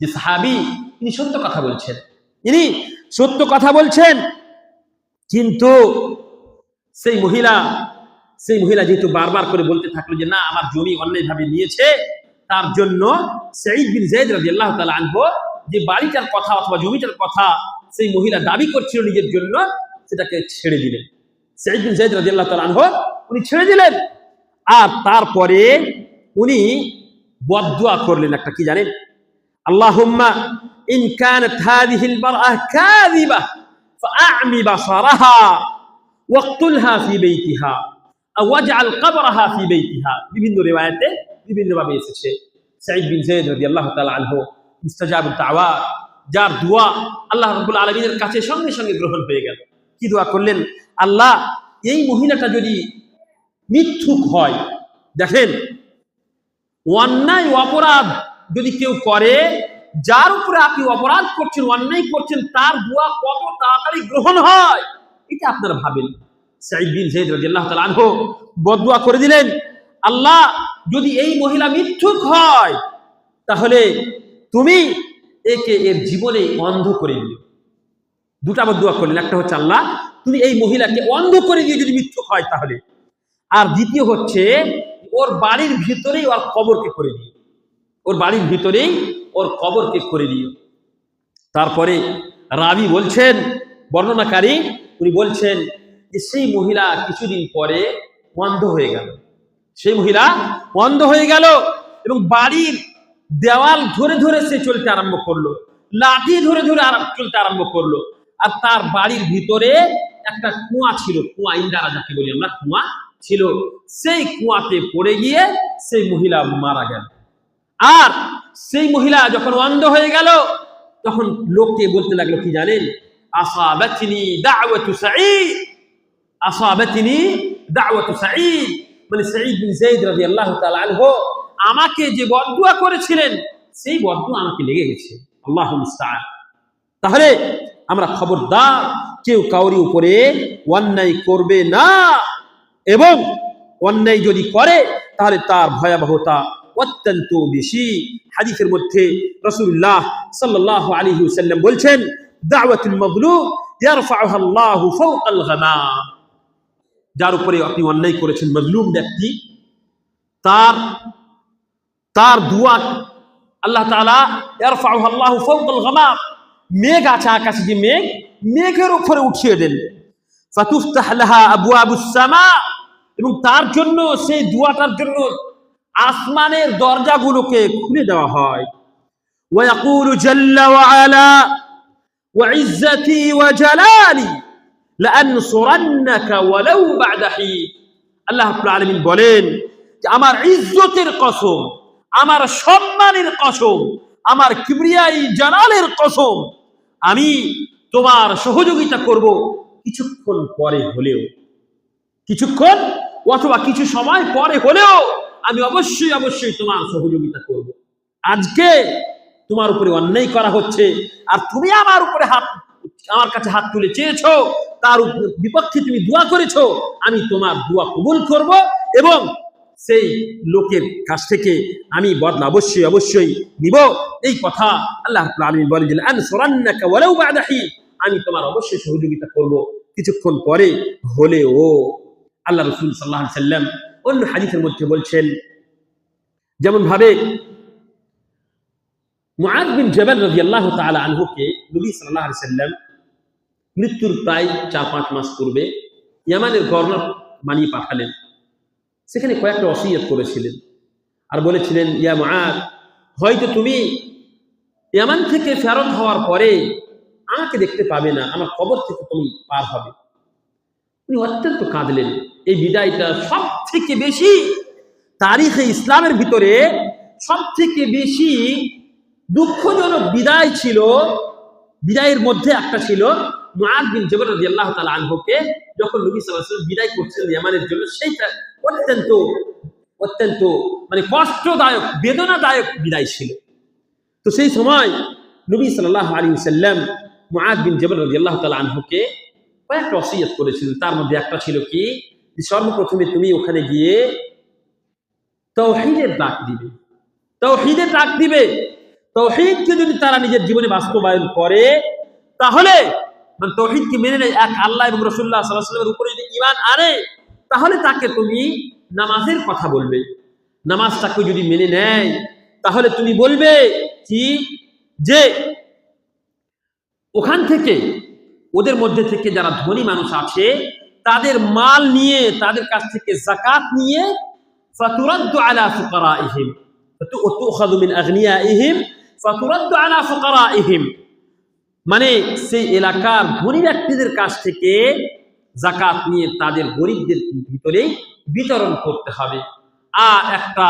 যে সাহাবী তিনি সত্য কথা বলছেন, কিন্তু সেই মহিলা যেহেতু বারবার করে বলতে থাকলো যে না, আমার জমি অন্যায়ভাবে নিয়েছে, তার জন্য সাঈদ বিন যায়েদ রাদিয়াল্লাহু তাআলা আনহু যে বাড়িটার কথা অথবা জমিটার কথা সেই মহিলা দাবি করছিল নিজের জন্য, সেটাকে ছেড়ে দিলেন। সাঈদ বিন যায়েদ রাদিয়াল্লাহু তাআলা আনহু উনি ছেড়ে দিলেন। আর তারপরে উনি বদদুয়া করলেন একটা, কি জানেন? আল্লাহুম্মা ইন কানাত হাযিহিল মারআহ কাযিবা ফাআমি বাসারাহা ওয়াকতুলহা ফি বাইতিহা আও ওয়াজআল কবরাহা ফি বাইতিহা। বিভিন্ন রিওয়ায়াতে বিভিন্নভাবে এসেছে। সাঈদ বিন যায়েদ রাদিয়াল্লাহু তাআলা আনহু মুস্তাজাবুদ দাওয়া, যার দোয়া আল্লাহ রাব্বুল আলামিনের কাছে সঙ্গে সঙ্গে গ্রহণ হয়ে গেল। কি দোয়া করলেন? আল্লাহ, এই মহিলাটা যদি মিথ্যুক হয়, দেখেন অন্যায় অপরাধ যদি কেউ করে, যার উপরে আপনি অপরাধ করছেন, অন্যায় করছেন, তার দোয়া কত তাড়াতাড়ি গ্রহণ হয় এটা আপনারা ভাবেন। সাঈদ বিন যায়েদ রাদিয়াল্লাহু তাআলা আনহু বদদুয়া করে দিলেন, আল্লাহ, যদি এই মহিলা মিথ্যুক হয় তাহলে তুমি একে এর জীবনে অন্ধ করে দিও। দুটা বদদুয়া করলেন, একটা হচ্ছে আল্লাহ তুমি এই মহিলাকে অন্ধ করে দিও যদি মিথ্যুক হয় তাহলে, আর দ্বিতীয় হচ্ছে ওর বাড়ির ভিতরেই ওর কবরকে করে দিও, ওর বাড়ির ভিতরেই ওর কবরকে করে দিও। তারপরে রাবি বলছেন, বর্ণনাকারী উনি বলছেন যে সেই মহিলা কিছুদিন পরে অন্ধ হয়ে গেল। সেই মহিলা অন্ধ হয়ে গেল এবং বাড়ির দেওয়াল ধরে ধরে সে চলতে আরম্ভ করলো, লাঠি ধরে ধরে চলতে আরম্ভ করলো। আর তার বাড়ির ভিতরে একটা কুয়া ছিল, কুয়া ইন্দারা যাকে বলি আমরা, কুয়া ছিল। সেই কুয়াতে পড়ে গিয়ে সেই মহিলা মারা গেল। আর সেই মহিলা যখন অন্ধ হয়ে গেল তখন লোককে বলতে লাগলো, কি জানেন? আসাবাতনি দাওয়াতু সাঈদ, আসাবাতনি দাওয়াতু সাঈদ, মানে সাঈদ বিন যায়েদ রাদিয়াল্লাহু তাআলা আনহু আমাকে যে বদদুয়া করেছিলেন সেই বদদুয়া আমাকে লেগে গেছে। আল্লাহু মুস্তাআন। তাহলে আমরা খবরদার কেউ কাউরি উপরে অন্যায় করবে না, এবং অন্যায় যদি করে তাহলে তার ভয়াবহতা অত্যন্ত বেশি। হাদিসের মধ্যে রাসূলুল্লাহ সাল্লাল্লাহু আলাইহি ওয়াসাল্লাম বলছেন, দাওয়াতুল মাজলুম ইয়ারফাউহা আল্লাহু ফাওকাল গামাম। যার উপরে আপনি অন্যায় করেছেন, মাজলুম ব্যক্তি, তার দোয়া আল্লাহ তাআলা ইয়ারফাউহা আল্লাহু ফাওকাল গামাম, মেঘ আছে আকাশে, যে মেঘের উপরে উঠিয়ে দেন। ফাতুফতাহ লাহা আবওয়াবুস সামা, এবং তার জন্য সেই দোয়াটার জন্য আসমানের দরজাগুলোকে খুলে দেওয়া হয়। ওয়া ইয়াকুলু জাল্লা ওয়া আলা ওয়া ইজ্জতি ওয়া জালালি লাআনসুরান্নাকা ওয়ালাউ বা'দা হিন। আল্লাহ রাব্বুল আলামিন বলেন যে আমার ইজ্জতের কসম, আমার সম্মানের কসম, আমার কিবরিয়াই জালালের কসম, আমি তোমার সহযোগিতা করব কিছুক্ষণ পরে হলেও, কিছুক্ষণ অথবা কিছু সময় পরে হলেও আমি অবশ্যই অবশ্যই তোমার সহযোগিতা করব। আজকে তোমার উপরে অন্যায় করা হচ্ছে আর তুমি আমার কাছে হাত তুলে চেয়েছো, তার বিপক্ষে তুমি দোয়া করেছো, আমি তোমার দোয়া কবুল করব এবং সেই লোকের কাছ থেকে আমি বদলা অবশ্যই অবশ্যই নিব। এই কথা আল্লাহ রাব্বুল আলামিন বলেন যে আনসুরান্নাকা ওয়ালাউ বা'দা হিন, আমি তোমার অবশ্যই সহযোগিতা করব কিছুক্ষণ পরে হলেও। আল্লাহ রাসূল সাল্লাল্লাহু আলাইহি সাল্লাম অন্য হাদিসের মধ্যে বলছেন, যেমন ভাবে মুআয বিন জাবাল রাদিয়াল্লাহু তাআলা আনহুকে নবী সাল্লাল্লাহু আলাইহি সাল্লাম মৃত্যুর প্রায় 4-5 মাস পূর্বে ইয়ামানের গভর্নর বানিয়ে পাঠালেন। সেখানে কয়েকটা ওসিয়ত করেছিলেন আর বলেছিলেন, ইয়া মুআয, হয়তো তুমি ইয়ামান থেকে ফেরত হওয়ার পরে আমাকে দেখতে পাবে না, আমার কবর থেকে তুমি পার হবে। উনি অত্যন্ত কাঁদলেন। এই বিদায়টা সব থেকে বেশি তারিখে ইসলামের ভিতরে সব থেকে বেশি দুঃখজনক বিদায় ছিল। বিদায়ের মধ্যে একটা ছিল মুআয বিন জাবাল রাদিয়াল্লাহু তাআলা আনহুকে যখন নবী সাল্লাল্লাহু আলাইহি ওয়াসাল্লাম বিদায় করছিলেন ইয়ামানের জন্য, সেইটা অত্যন্ত অত্যন্ত মানে কষ্টদায়ক, বেদনাদায়ক বিদায় ছিল। তো সেই সময় নবী সাল্লাল্লাহু আলাইহি ওয়াসাল্লাম মুআয বিন জাবাল রাদিয়াল্লাহু তাআলা আনহুকে কয়েকটা ওসিয়ত করেছিলেন। তার মধ্যে একটা ছিল কি, যে সর্বপ্রথমে তুমি ওখানে গিয়ে তাওহীদের ডাক দিবে, তাওহীদের ডাক দিবে। তাওহীদকে যদি তারা নিজের জীবনে বাস্তবায়ন করে, তাহলে মানে তাওহীদকে মেনে নেয়, এক আল্লাহ এবং রাসূলুল্লাহ সাল্লাল্লাহু আলাইহি ওয়াসাল্লামের উপরে যদি ঈমান আনে, তাহলে তাকে তুমি নামাজের কথা বলবে। নামাজটাকে যদি মেনে নেয়, তাহলে তুমি বলবে কি, যে ওখান থেকে ওদের মধ্যে থেকে যারা ধনী মানুষ আছে তাদের মাল নিয়ে, তাদের কাছ থেকে যাকাত নিয়ে ফাতুরাদ্দু আলা ফুকারাইহিম ফাতুখাযু মিন আগনিয়াইহিম ফাতুরাদ্দু আলা ফুকারাইহিম, মানে সেই এলাকার ধনী ব্যক্তিদের কাছ থেকে যাকাত নিয়ে তাদের গরিবদের ভিতরে বিতরণ করতে হবে। আর একটা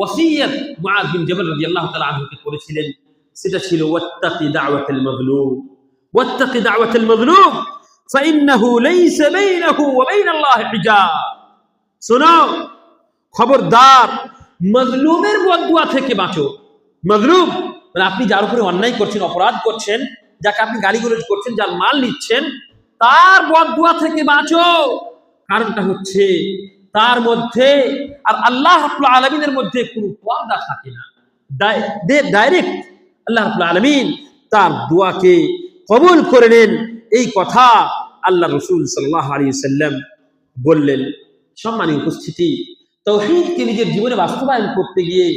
ওসিয়ত মুআয বিন জাবাল রাদিয়াল্লাহু তাআলা আনহুকে করেছিলেন, সেটা ছিল ওয়াত্তাকি দাওয়াতাল মাজলুম, ওয়াত্তাকি দাওয়াতাল মাজলুম ফাইন্নাহু লাইসা বাইনাহু ওয়া বাইনাল্লাহি হিজাব। শোনো, খবরদার মাজলুমের বদদুয়া থেকে বাঁচো। মাজলুম মানে আপনি যার উপরে অন্যায় করছেন, অপরাধ করছেন, যাকে আপনি গালিগালাজ করছেন, যার মাল নিচ্ছেন, তার বদদুয়া থেকে বাঁচো। কারণটা হচ্ছে তার মধ্যে আর আল্লাহ রাব্বুল আলামিনের মধ্যে কোনো পর্দা থাকে না। ডাইরেক্ট আল্লাহ রাব্বুল আলামিন তার দোয়াকে কবুল করে নেন, এই কথা আল্লাহ রাসূল সাল্লাল্লাহু আলাইহি ওয়াসাল্লাম বললেন। সম্মানিত উপস্থিতি, তাওহীদকে নিজের জীবনে বাস্তবায়ন করতে গিয়ে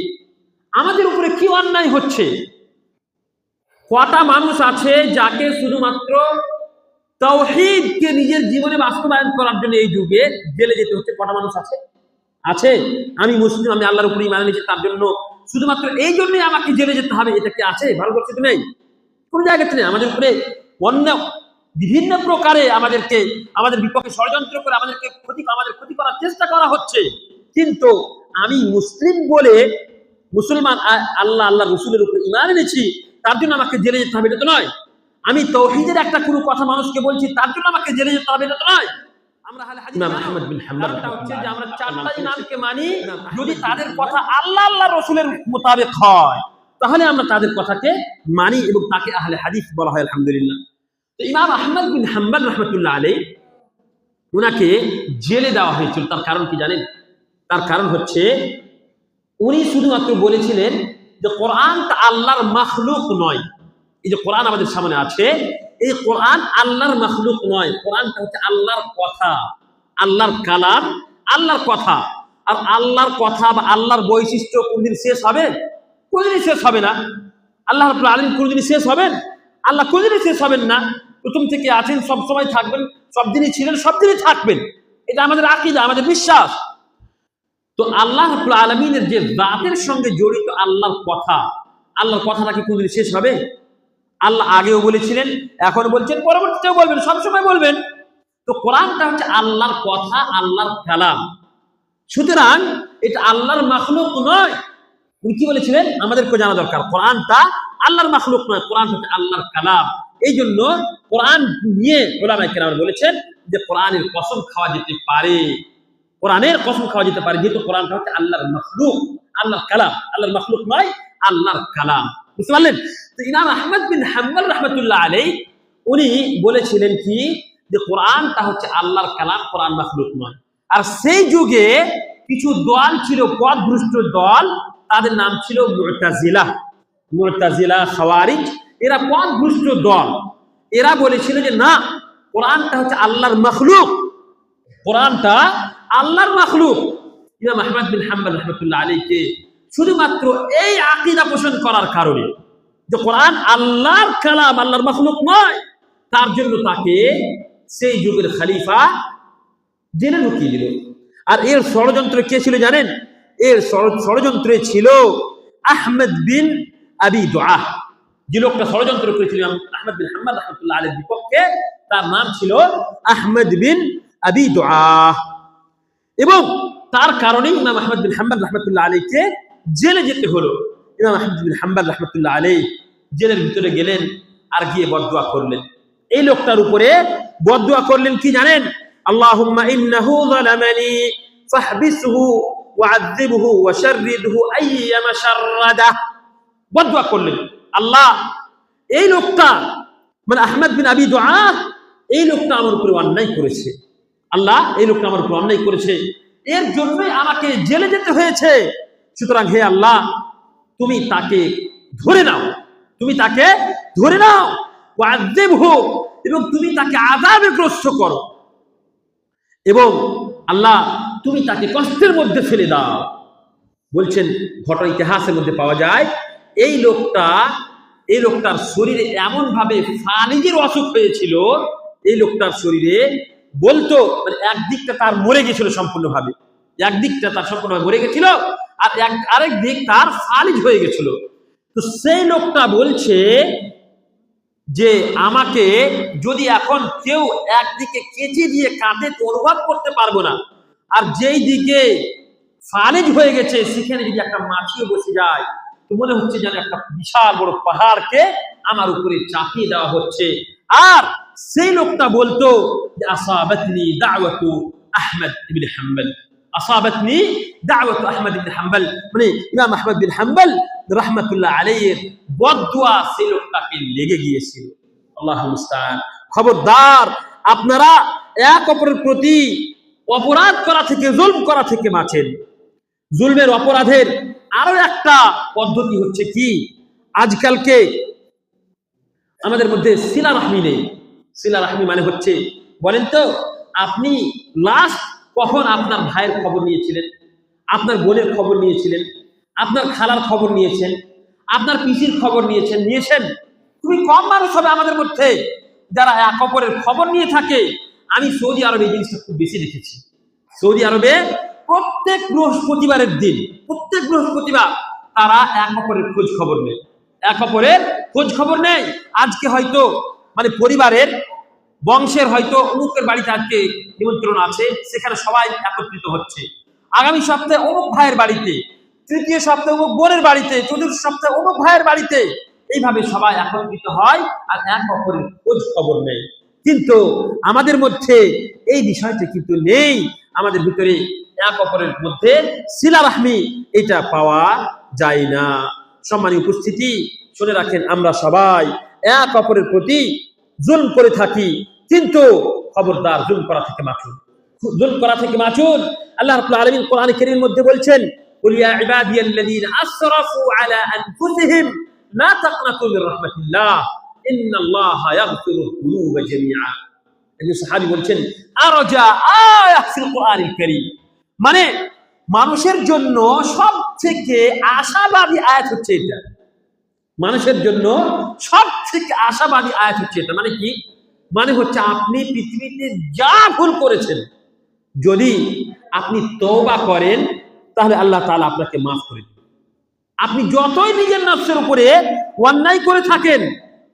আমাদের উপরে কি অন্যায় হচ্ছে? কটা মানুষ আছে যাকে শুধুমাত্র তাওহীদকে নিজের জীবনে বাস্তবায়ন করার জন্য এই যুগে জেলে যেতে হচ্ছে? কটা মানুষ আছে? আছে আমি মুসলিম, আমি আল্লাহর উপরে ঈমান এনেছি, তার জন্য শুধুমাত্র এই জন্যই আমাকে জেলে যেতে হবে, এটা কি আছে? ভারতবর্ষে তো নেই, কোন জায়গাতে নেই। আমাদের উপরে অন্য বিভিন্ন প্রকারে আমাদের বিপক্ষে ষড়যন্ত্র করে আমাদের ক্ষতি করার চেষ্টা করা হচ্ছে। কিন্তু আমি মুসলিম বলে, মুসলমান, আল্লাহ রসুলের উপরে ঈমান এনেছি, তার জন্য আমাকে জেলে যেতে হবে, এটা তো নয়। আমি তাওহীদের একটা কোনো কথা মানুষকে বলছি, তার জন্য আমাকে জেলে যেতে হবে, এটা তো নয়। আমরা ইমাম আহমদ বিন হাম্বল হচ্ছে যে আমরা চারটা ইমামকে মানি, যদি তাদের কথা আল্লাহ রসুলের মোতাবেক হয়, তাহলে আমরা তাদের কথাকে মানি এবং তাকে আহলে হাদিস বলা হয়, আলহামদুলিল্লাহ। তো ইমাম আহমদ বিন হাম্বল রাহমাতুল্লাহ আলাইহি, উনাকে জেলে দেওয়া হয়েছিল। তার কারণ কি জানেন? তার কারণ হচ্ছে উনি শুধুমাত্র বলেছিলেন যে কোরআনটা আল্লাহর মাখলুক নয়। এই যে কোরআন আমাদের সামনে আছে, এই কোরআন আল্লাহর মাখলুক নয়, কোরআনটা হচ্ছে আল্লাহর কথা, আল্লাহর কালাম, আল্লাহর কথা। আর আল্লাহর কথা বা আল্লাহর বৈশিষ্ট্য কোনদিন শেষ হবে? কোনদিনই শেষ হবে না। আল্লাহ রাব্বুল আলামিন কোনদিনই শেষ হবেন? আল্লাহ কোনদিনই শেষ হবেন না। প্রথম থেকে আছেন, সব সময় থাকবেন, সব দিনই ছিলেন, সব দিনই থাকবেন। এটা আমাদের আকীদা, আমাদের বিশ্বাস। তো আল্লাহ রাব্বুল আলামিনের যে জাতের সঙ্গে জড়িত আল্লাহর কথাটা কি কোনদিন শেষ হবে? আল্লাহ আগেও বলেছিলেন, এখন বলছেন, পরবর্তীতেও বলবেন, সবসময় বলবেন। তো কোরআনটা হচ্ছে আল্লাহর কথা, আল্লাহর কালাম। সুতরাং এটা আল্লাহর মাখলুক নয়। উনি কি বলেছিলেন আমাদেরকে জানা দরকার, কোরআনটা আল্লাহর মাখলুক নয়, কোরআন হচ্ছে আল্লাহর কালাম। এই জন্য কোরআন নিয়ে উলামায়ে কেরাম বলেছেন যে কোরআনের কসম খাওয়া যেতে পারে, কোরআনের কসম খাওয়া যেতে পারে, যেহেতু কোরআনটা হচ্ছে আল্লাহর মাখলুক, আল্লাহর কালাম। আল্লাহর মাখলুক নয়, আল্লাহর কালাম। বুঝতে পারলেন? তো ইমাম আহমদ বিন হাম্বল রাহমাতুল্লাহ আলাইহি উনি বলেছিলেন কি, যে কোরআনটা হচ্ছে আল্লাহর কালাম, কোরআন মাখলুক নয়। আর সেই যুগে কিছু দল ছিল, পথভ্রষ্ট দল, তাদের নাম ছিল মুতাজিলা, খাওয়ারিজ। এরা পথভ্রষ্ট দল। এরা বলেছিল যে না, কোরআনটা হচ্ছে আল্লাহর মাখলুক, কোরআনটা আল্লাহর মাখলুক। ইমাম আহমদ বিন হাম্বল রাহমাতুল্লাহ আলাইহিকে শুধুমাত্র এই আকীদা পোষণ করার কারণে যে কোরআন আল্লাহর কালাম, আল্লাহর মাখলুক নয়, তার জন্য তাকে সেই যুগের খলিফা জেলে ঢুকিয়ে দিল। আর এর ষড়যন্ত্র কে ছিল জানেন? এর ষড়যন্ত্রে ছিল আহমদ বিন আবি দুআহ। যে লোকটা ষড়যন্ত্র করেছিল আহমদ বিন হাম্বল রাহমাতুল্লাহ আলাইহির বিপক্ষে, তার নাম ছিল আহমদ বিন আবি দুআহ। এবং তার কারণে ইমাম আহমদ বিন হাম্বল রাহমাতুল্লাহ আলাইহিকে জেলে যেতে হলো। ইমাম আহমদ বিন হাম্বল রাহমাতুল্লাহ আলাইহি জেলের ভিতরে গেলেন, আর গিয়ে বদদুয়া করলেন। এই লোকটার উপরে বদদুয়া করলেন কি জানেন? আল্লাহুম্মা ইন্নাহু যালামানি ফাহবিসহু ওয়া'আযিবহু ওয়াশাররিদহু আইয়ামা শাররাদা। বদদুয়া করলেন, আল্লাহ এই লোকটা, মানে আহমদ বিন আবি দুআহ, এই লোকটা আমার উপরে অন্যায় করেছে। আল্লাহ, এই লোকটা আমার উপরে অন্যায় করেছে, এর জন্যই আমাকে জেলে যেতে হয়েছে। সুতরাং হে আল্লাহ, তুমি তাকে ধরে নাও, তুমি তাকে ধরে নাও, ওয়া'আযিবহু, এবং তুমি তাকে আযাবে গ্রস্ত করো, এবং আল্লাহ তুমি তাকে কষ্টের মধ্যে ফেলে দাও। বলছেন, ঘটনা ইতিহাসের মধ্যে পাওয়া যায়, এই লোকটার শরীরে এমন ভাবে ফালিজের অসুখ হয়েছিল, এই লোকটার শরীরে বলতো, মানে একদিকটা তার মরে গেছিল সম্পূর্ণভাবে, একদিকটা তার সম্পূর্ণভাবে মরে গেছিল, আর আরেক দিক তার ফালিজ হয়ে গেছিল। তো সেই লোকটা বলছে যে আমাকে যদি এখন কেউ একদিকে কেচি দিয়ে কাটে তো অনুভব করতে পারবো না, আর যেই দিকে ফালিজ হয়ে গেছে সেখানে যদি একটা মাছিও বসে যায় তো মনে হচ্ছে যেন একটা বিশাল বড় পাহাড়কে আমার উপরে চাপিয়ে দেওয়া হচ্ছে। আর সেই লোকটা বলতো যে আসাবাতনি দাওয়াতু আহমদ ইবনে হাম্বল, আসাবাতনি দাওয়াতু আহমদ ইবনে হাম্বল, মানে ইমাম আহমদ বিন হাম্বল রাহমাতুল্লাহ আলাইহির বদদুয়া সেই লোকটাকে লেগে গিয়েছিল। আল্লাহু মুস্তাআন। খবরদার, আপনারা এক অপরের প্রতি অপরাধ করা থেকে, জুলম করা থেকে বাঁচেন। জুলমের, অপরাধের আরো একটা পদ্ধতি হচ্ছে কি, আজকালকে আমাদের মধ্যে সিলা রাহমি নেই। সিলা রাহমি মানে হচ্ছে, বলেন তো আপনি লাস্ট কখন আপনার ভাইয়ের খবর নিয়েছিলেন, আপনার বোনের খবর নিয়েছিলেন, আপনার খালার খবর নিয়েছেন, আপনার পিসির খবর নিয়েছেন? খুবই কম মানুষ হবে আমাদের মধ্যে যারা এক অপরের খবর নিয়ে থাকে। আমি সৌদি আরবে এই জিনিসটা খুব বেশি দেখেছি। সৌদি আরবে প্রত্যেক বৃহস্পতিবারের দিন, প্রত্যেক বৃহস্পতিবার তারা এক অপরের খোঁজ খবর নেয়, এক অপরের খোঁজ খবর নেয়। আজকে হয়তো মানে পরিবারের বংশের হয়তো অমুকের বাড়িতে আজকে নিমন্ত্রণ আছে, সেখানে সবাই একত্রিত হচ্ছে। আগামী সপ্তাহে অমুক ভাইয়ের বাড়িতে, তৃতীয় সপ্তাহে অমুক বোনের বাড়িতে, চতুর্থ সপ্তাহে অমুক ভাইয়ের বাড়িতে, এইভাবে সবাই একত্রিত হয় আর এক অপরের খোঁজ খবর নেয়। কিন্তু আমাদের মধ্যে এই বিষয়টা কিন্তু নেই। আমাদের ভিতরে এক অপরের মধ্যে সিলা রাহমি এটা পাওয়া যায় না। সম্মানীয় উপস্থিতি, শুনে রাখেন, আমরা সবাই এক অপরের প্রতি জুলম করে থাকি, কিন্তু খবরদার জুলম করা থেকে বাঁচুন, জুলম করা থেকে বাঁচুন। আল্লাহ রাব্বুল আলামিন কোরআন কারীমের মধ্যে বলছেন, কুল ইয়া ইবাদিয়াল্লাযীনা আসরাফু আলা আনফুসিহিম লা তাকনাতু মির রাহমাতিল্লাহ ইন্নাল্লাহা ইয়াগফিরুয যুনুবা জামিআ। একজন সাহাবী বলছেন, আরজা আয়াত ফিল কোরআনিল কারীম, মানে মানুষের জন্য সবথেকে আশাবাদী আয়াত হচ্ছে এটা। মানুষের জন্য সবথেকে আশাবাদী আয়াত হচ্ছে এটা। মানে কি? মানে হচ্ছে আপনি পৃথিবীতে যা ভুল করেছেন, যদি আপনি তওবা করেন তাহলে আল্লাহ তাআলা আপনাকে মাফ করে দিবেন। আপনি যতই নিজের নফসের উপরে অন্যায় করে থাকেন,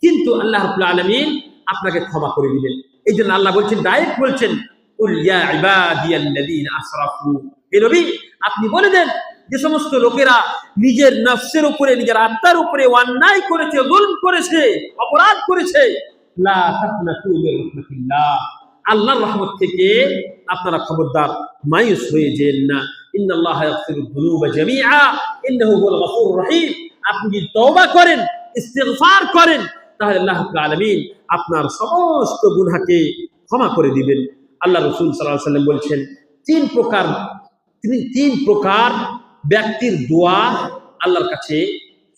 কিন্তু আল্লাহ রাব্বুল আলামিন আপনাকে ক্ষমা করে দিবেন। এই জন্য আল্লাহ বলছেন, ডাইরেক্ট বলছেন, কুল ইয়া ইবাদিয়াল্লাযীনা আসরাফু, হে নবী আপনি বলে দেন যে সমস্ত লোকেরা নিজের নফসের উপরে, নিজের আত্মার উপরে অন্যায় করেছে, যুলম করেছে, অপরাধ করেছে, লা তাকনাতু মির রাহমাতিল্লাহ, আল্লাহর রহমত থেকে আপনারা খবরদার মায়ুস হয়ে যেন না। ইন্নাল্লাহা ইয়াগফিরুয যুনুবা জামিআ ইন্নাহু হুয়াল গফুরুর রহিম। আপনি যদি তওবা করেন, ইস্তিগফার করেন, তাহলে আল্লাহ রাব্বুল আলামিন আপনার সমস্ত গুনাহকে ক্ষমা করে দিবেন। আল্লাহ রাসূল সাল্লাল্লাহু আলাইহি ওয়াসাল্লাম বলছেন, তিন প্রকার ব্যক্তির দোয়া আল্লাহর কাছে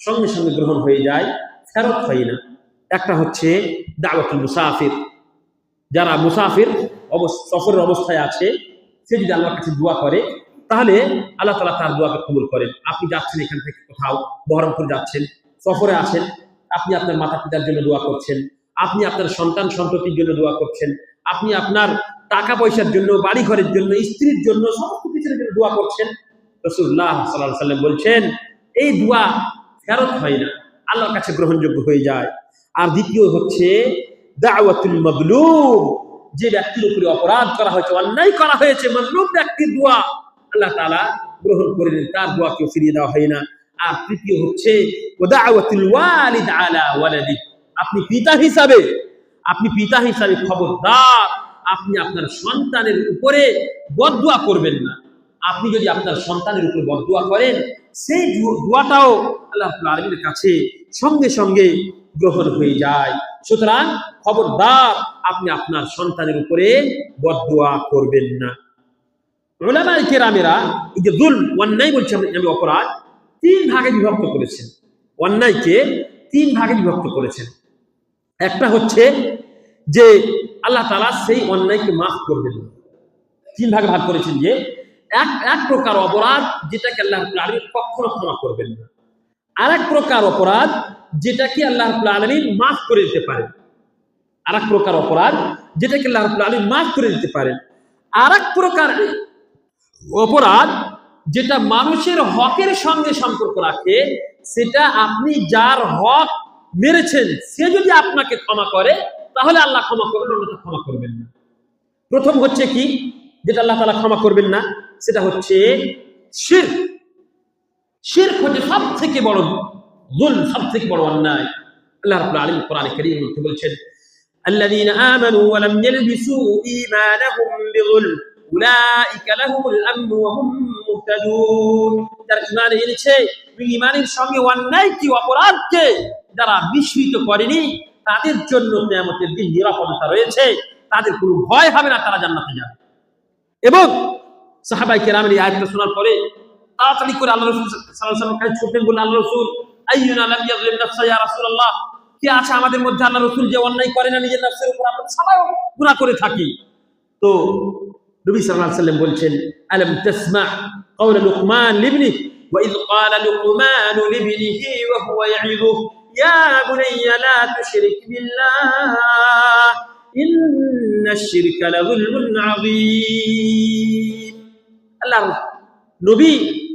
সঙ্গে সঙ্গে গ্রহণ হয়ে যায়, ফেরত হয় না। একটা হচ্ছে দাওয়াতুল মুসাফির, যারা মুসাফির সফরের অবস্থায় আছে, সে যদি আল্লাহর কাছে দোয়া করে তাহলে আল্লাহ তাআলা তার দোয়াকে কবুল করেন। আপনি যাচ্ছেন এখান থেকে কোথাও, বহরমপুর যাচ্ছেন, সফরে আছেন, আপনি আপনার মাতা পিতার জন্য দোয়া করছেন, আপনি আপনার সন্তান সন্ততির জন্য দোয়া করছেন, আপনি আপনার টাকা পয়সার জন্য, বাড়ি ঘরের জন্য, স্ত্রীর জন্য, সমস্ত কিছুর জন্য দোয়া করছেন। রাসূলুল্লাহ সাল্লাল্লাহু আলাইহি ওয়াসাল্লাম বলছেন, এই দোয়া ফেরত হয় না, আল্লাহর কাছে গ্রহণযোগ্য হয়ে যায়। আর দ্বিতীয় হচ্ছে দাওয়াতুল মাজলুম, যে ব্যক্তির উপরে অপরাধ করা হয়েছে, অন্যায় করা হয়েছে, মাজলুম ব্যক্তির দোয়া আল্লাহ তাআলা গ্রহণ করে নেন, তার দোয়াকে ফিরিয়ে দেওয়া হয় না। আর তৃতীয় হচ্ছে দাওয়াতুল ওয়ালিদ আলা ওয়ালাদি, আপনি পিতা হিসাবে খবরদার আপনি আপনার সন্তানের উপরে বদদুয়া করবেন না। আপনি যদি আপনার সন্তানের উপরে বদদুয়া করেন, সেই দোয়াটাও আল্লাহ রাব্বুল আলামিনের কাছে সঙ্গে সঙ্গে গ্রহণ হয়ে যায়। সুতরাং খবরদার আপনি আপনার সন্তানের উপরে বদদুয়া করবেন না। উলামায়ে কেরামেরা এই যে যুলম, অন্যায় বলছি আমি, অপরাধ, তিন ভাগে বিভক্ত করেছেন। অন্যায়কে তিন ভাগে বিভক্ত করেছেন। একটা হচ্ছে যে আল্লাহ তাআলা সেই অন্যায়কে মাফ করবেন না। তিন ভাগে ভাগ করেছেন, যে এক প্রকার অপরাধ যেটাকে আল্লাহ রাব্বুল আলামিন কখনো ক্ষমা করবেন না, আর এক প্রকার অপরাধ যেটাকে আল্লাহ রাব্বুল আলামিন মাফ করে দিতে পারেন, আর এক প্রকার অপরাধ যেটাকে আল্লাহ রাব্বুল আলামিন মাফ করে দিতে পারেন, আর এক প্রকার অপরাধ যেটা মানুষের হকের সঙ্গে সম্পর্ক রাখে, সেটা আপনি যার হক মেরেছেন সে যদি আপনাকে ক্ষমা করে তাহলে আল্লাহ ক্ষমা করবেন, অন্যথা ক্ষমা করবেন না। প্রথম হচ্ছে কি, যেটা আল্লাহ তাআলা ক্ষমা করবেন না, সেটা হচ্ছে শিরক। শিরক হচ্ছে সবথেকে বড় যুলম, সবথেকে বড় অন্যায়। আল্লাহ রাব্বুল আলামিন কোরআনে কারীমের মধ্যে বলছেন, আল্লাযীনা আমানু ওয়া লাম ইয়ালবিসু ঈমানাহুম বিযুলম উলাইকা লাহুমুল আমনু ওয়া হুম মুহতাদুন। যারা ঈমান এনেছে, ঈমানের সঙ্গে অন্যায়কে, অপরাধকে যারা মিশ্রিত করেনি, তাদের জন্য কিয়ামতের দিন নিরাপত্তা রয়েছে, তাদের কোনো ভয় হবে না, তারা জান্নাতে যাবে। এবং সাহাবায়ে কেরামের এই আয়াতটা শোনার পরে তাড়াতাড়ি করে আল্লাহ রাসূল সাল্লাল্লাহু আলাইহি ওয়াসাল্লাম কাছে ছুটলেন, বললেন, আল্লাহ রাসূল, আইয়ুনা লাম ইয়াযলিম নাফসা ইয়া রাসূলুল্লাহ, কে আছে আমাদের মধ্যে আল্লাহ রাসূল যে অন্যায় করে না নিজের নফসের উপর? আমরা সবাই গুনাহ করে থাকি। তো নবী সাল্লাল্লাহু আলাইহি ওয়াসাল্লাম বলছেন, আলাম তাসমা কওলা লুকমান লিবনিহি ওয়া ইয ক্বালা লুকমান লিবনিহি ওয়া হুয়া ইয়াইযুহু ইয়া বুনাইয়া লা তুশরিক বিল্লাহ ইন্নাশ শিরকা লাযুলমুন আযীম। আল্লাহ নবী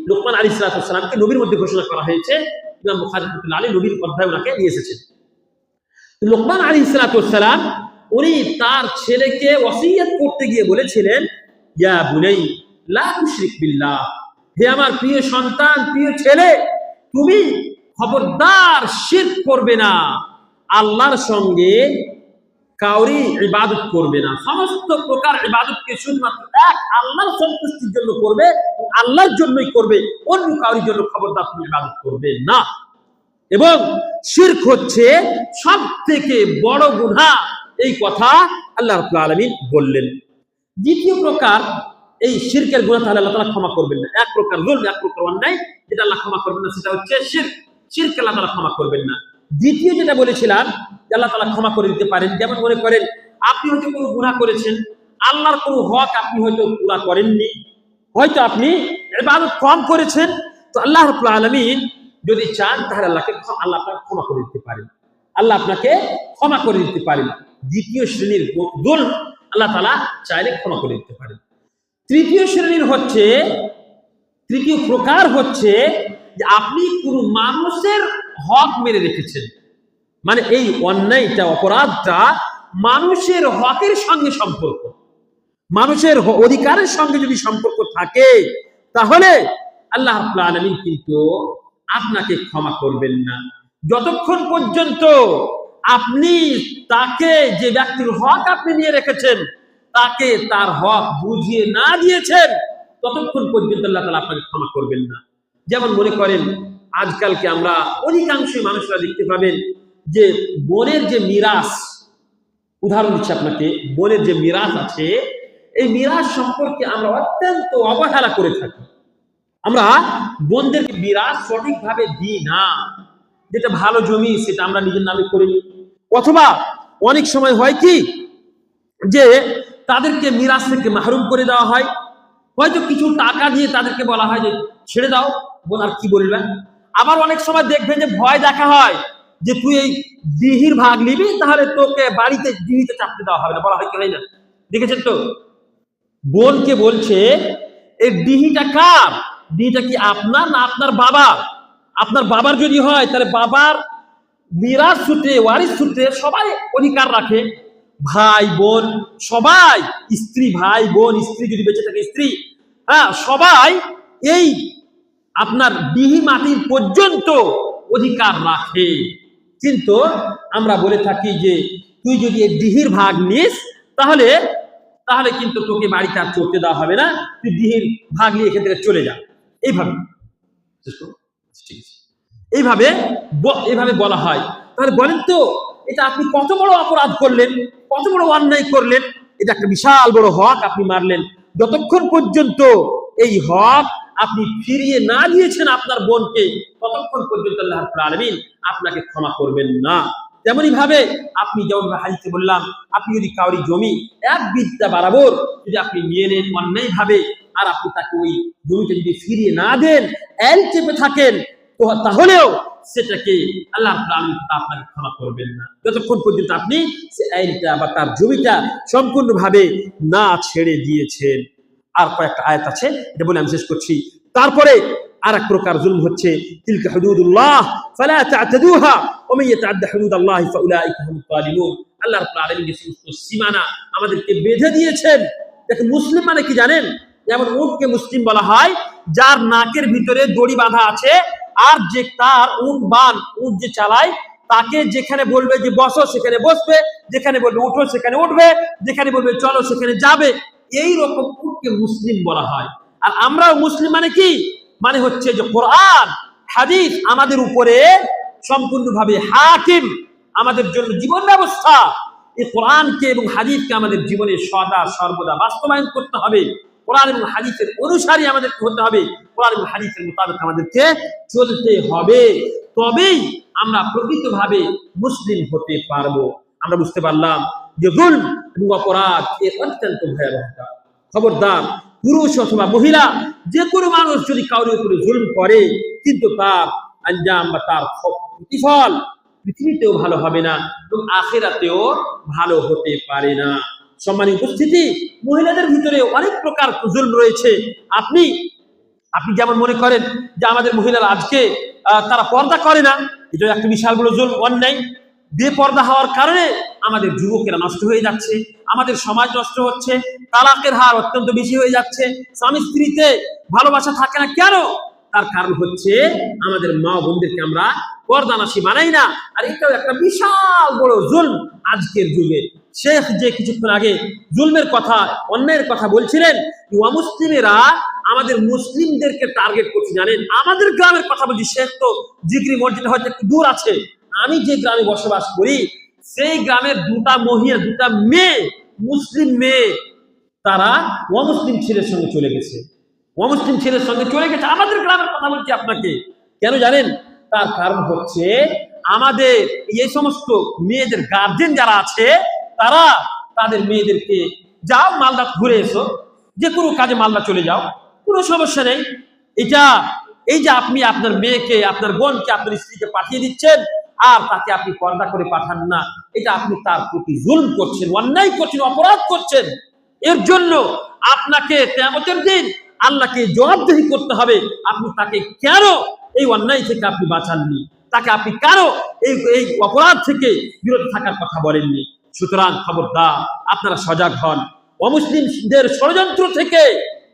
লুকমান আলাইহিস সালামকে নবীর মধ্যে ঘোষণা করা হয়েছে। ইমাম বুখারী রাহমাতুল্লাহ আলাইহি নবীর অধ্যায় ওনাকে নিয়ে এসেছেন। লুকমান আলাইহিস সালাম উনি তার ছেলেকে ওসিয়ত করতে গিয়ে বলেছিলেন, ইয়া বুনাই লা তুশরিক বিল্লাহ, হে আমার প্রিয় সন্তান, প্রিয় ছেলে, তুমি খবরদার শিরক করবে না, আল্লাহর সঙ্গে কাউরি ইবাদত করবে না, সমস্ত প্রকার ইবাদতকে শুধুমাত্র এক আল্লাহর সন্তুষ্টির জন্য করবে, আল্লাহর জন্যই করবে, অন্য কাউরির জন্য খবরদার তুমি ইবাদত করবে না। এবং শিরক হচ্ছে সবথেকে বড় গুনাহ, এই কথা আল্লাহ রাব্বুল আলামিন বললেন। দ্বিতীয় প্রকার এই শিরকের গুনাহ তাহলে আল্লাহ তাআলা ক্ষমা করবেন না। এক প্রকার যুলম, এক প্রকার অন্যায় যেটা আল্লাহ ক্ষমা করবেন না, সেটা হচ্ছে শিরক। শিরক আল্লাহ তাআলা ক্ষমা করবেন না। দ্বিতীয় যেটা বলেছিলাম যে আল্লাহ তাআলা ক্ষমা করে দিতে পারেন, যেমন মনে করেন আপনি হয়তো কোনো গুনাহ করেছেন, আল্লাহর কোনো হক আপনি হয়তো পুরা করেননি, হয়তো আপনি ইবাদত কম করেছেন, তো আল্লাহ রাব্বুল আলামিন যদি চান তাহলে আল্লাহ আপনাকে ক্ষমা করে দিতে পারেন, আল্লাহ আপনাকে ক্ষমা করে দিতে পারেন। দ্বিতীয় শ্রেণীর যুলম আল্লাহ তাআলা চাইলে ক্ষমা করে দিতে পারেন। তৃতীয় প্রকার হচ্ছে যে আপনি কোনো মানুষের হক মেরে রেখেছেন, মানে এই অন্যায়টা অপরাধটা মানুষের হকের সঙ্গে সম্পর্ক, মানুষের অধিকারের সঙ্গে যদি সম্পর্ক থাকে তাহলে আল্লাহ রাব্বুল আলামিন কিন্তু আপনাকে ক্ষমা করবেন না। যতক্ষণ পর্যন্ত আপনি তাকে, যে ব্যক্তির হক আপনি নিয়ে রেখেছেন, তাকে তার হক বুঝিয়ে না দিয়েছেন, ততক্ষণ পর্যন্ত আল্লাহ তাআলা আপনাকে ক্ষমা করবেন না। যেমন মনে করেন আজকালকে আমরা অধিকাংশ মানুষরা দেখতে পাবেন যে বোনের যে মিরাস, উদাহরণ দিচ্ছি আপনাকে, বোনের যে মিরাস আছে এই মিরাস সম্পর্কে আমরা অত্যন্ত অবহেলা করে থাকি। আমরা বোনদেরকে মিরাস সঠিকভাবে দিই না। যেটা ভালো জমি সেটা আমরা নিজের নামে করে নিই, অথবা অনেক সময় হয় কি যে তাদেরকে মিরাস থেকে মাহরুম করে দেওয়া হয়, হয়তো কিছু টাকা দিয়ে তাদেরকে বলা হয় যে ছেড়ে দাও, বোন আর কি বলবেন। আবার অনেক সময় দেখবেন যে ভয় দেখা হয় যে তুই এই দিহির ভাগ নিবি তাহলে তোকে বাড়িতে দিহিতে চাপতে দেওয়া হবে না, বলা হয় কি হয় না? দেখেছেন তো? বোনকে বলছে এই ডিহিটা কার? ডিহিটা কি আপনার না আপনার বাবার? আপনার বাবার যদি হয় তাহলে বাবার মিরাস সূত্রে, ওয়ারিস সূত্রে সবাই অধিকার রাখে, ভাই বোন সবাই, স্ত্রী ভাই বোন, স্ত্রী যদি বেঁচে থাকে স্ত্রী, হ্যাঁ সবাই এই আপনার ডিহি মাটির পর্যন্ত অধিকার রাখে। কিন্তু আমরা বলে থাকি যে তুই যদি এই ডিহির ভাগ নিস তাহলে তাহলে কিন্তু তোকে বাড়িতে আর চলতে দেওয়া হবে না, তুই ডিহির ভাগ নিয়ে এখান থেকে চলে যা। এইভাবে এইভাবে বলা হয়। তাহলে বলেন তো এটা আপনি কত বড় অপরাধ করলেন, কত বড় অন্যায় করলেন। এটা একটা বিশাল বড় হক আপনি মারলেন। যতক্ষণ পর্যন্ত এই হক আপনি ফিরিয়ে না দিয়েছেন আপনার বোনকে, ততক্ষণ পর্যন্ত আল্লাহ রাব্বুল আলামিন আপনাকে ক্ষমা করবেন না। তেমনি ভাবে আপনি যেমন হাদিসে বললাম, আপনি যদি কাউরি জমি এক বিদ্যা বরাবর যদি আপনি নিয়ে নেন অন্যায় ভাবে, আর আপনি তাকে ওই জমিটা যদি ফিরিয়ে না দেন, এল চেপে থাকেন, তো তাহলেও সেটাকে আল্লাহ রাব্বুল আলামিন আপনাকে ক্ষমা করবেন না, যতক্ষণ পর্যন্ত আপনি সে আইনটা বা তার জমিটা সম্পূর্ণভাবে না ছেড়ে দিয়েছেন। আর কয়েকটা আয়াত আছে, এটা বলে আমি শেষ করছি। তারপরে আর এক প্রকার জুলম হচ্ছে তিলকা হুদুদুল্লাহ ফালা তা'তাদুহা ওয়া মান ইয়াতা'আদ্দা হুদুদাল্লাহি ফাউলাইকা হুমুজ জালিমুন। আল্লাহ রাব্বুল আলামিন যে সমস্ত সীমানা আমাদেরকে বেঁধে দিয়েছেন। দেখেন মুসলিম মানে কি জানেন? যেমন উটকে মুসলিম বলা হয় যার নাকের ভিতরে দড়ি বাঁধা আছে, আর যে তার উট যে চালায় তাকে যেখানে বলবে যে বসো সেখানে বসবে, যেখানে বলবে উঠো সেখানে উঠবে, যেখানে বলবে চলো সেখানে যাবে। এই রকম উটকে মুসলিম বলা হয়। আর আমরাও মুসলিম মানে কি? মানে হচ্ছে যে কোরআন হাদিস আমাদের উপরে সম্পূর্ণভাবে হাকিম, আমাদের জন্য জীবন ব্যবস্থা। এই কোরআনকে এবং হাদিসকে আমাদের জীবনে সদা সর্বদা বাস্তবায়ন করতে হবে। কোরআন এবং হাদিসের অনুসারী আমাদেরকে হতে হবে, কোরআন এবং হাদিসের মোতাবেক আমাদেরকে চলতে হবে, তবেই আমরা প্রকৃতভাবে মুসলিম হতে পারবো। আমরা বুঝতে পারলাম যে জুলম এবং অপরাধ এর অত্যন্ত ভয়াবহতা। খবরদার, পুরুষ অথবা মহিলা যে কোনো মানুষ যদি কারোর উপরে জুলম করে, কিন্তু তার আঞ্জাম বা তার প্রতিফল পৃথিবীতেও ভালো হবে না এবং আখিরাতেও ভালো হতে পারে না। সম্মানিত উপস্থিতি, মহিলাদের ভিতরে অনেক প্রকার জুলম রয়েছে। আপনি যেমন মনে করেন যে আমাদের মহিলারা আজকে তারা পর্দা করে না, এটা একটা বিশাল বড় জুলম, অন্যায়। বেপর্দা হওয়ার কারণে আমাদের যুবকেরা নষ্ট হয়ে যাচ্ছে, আমাদের সমাজ নষ্ট হচ্ছে, তালাকের হার অত্যন্ত বেশি হয়ে যাচ্ছে, স্বামী স্ত্রীতে ভালোবাসা থাকে না। কেন? তার কারণ হচ্ছে আমাদের মা বোনদেরকে আমরা পর্দানাশী বানাই না। আর এটাও একটা বিশাল বড় জুলম আজকের যুগে। শেখ যে কিছুক্ষণ আগে জুলমের কথা, অন্যায়ের কথা বলছিলেন, অমুসলিমেরা আমাদের মুসলিমদেরকে টার্গেট করছে। জানেন, আমাদের গ্রামের কথা বলছি, শেখ তো জিগরি মসজিদ হয়তো একটু দূর আছে। আমি যে গ্রামে বসবাস করি সেই গ্রামের দুটা মেয়ে, মুসলিম মেয়ে, তারা অমুসলিম ছেলের সঙ্গে চলে গেছে, আমাদের গ্রামের কথা বলছি আপনাকে। কেন জানেন? তার কারণ হচ্ছে আমাদের এই সমস্ত মেয়েদের গার্জেন যারা আছে, তারা তাদের মেয়েদেরকে যাও মালদা ঘুরে এসো, যে কোনো কাজে মালদা চলে যাও, কোনো সমস্যা নেই। এই যে আপনি আপনার মেয়েকে, আপনার বোনকে, আপনার স্ত্রীকে পাঠিয়ে দিচ্ছেন, আর তাকে আপনি পর্দা করে পাঠান না, এটা আপনি তার প্রতি জুলম করছেন, অন্যায় করছেন, অপরাধ করছেন। এর জন্য আপনাকে কিয়ামতের দিন আল্লাহকে জবাবদিহি করতে হবে। আপনি তাকে কেন এই অন্যায় থেকে আপনি বাঁচাননি, তাকে আপনি কেন এই অপরাধ থেকে বিরত থাকার কথা বলেননি। সুতরাং খবরদার, আপনারা সজাগ হন, অমুসলিমদের ষড়যন্ত্র থেকে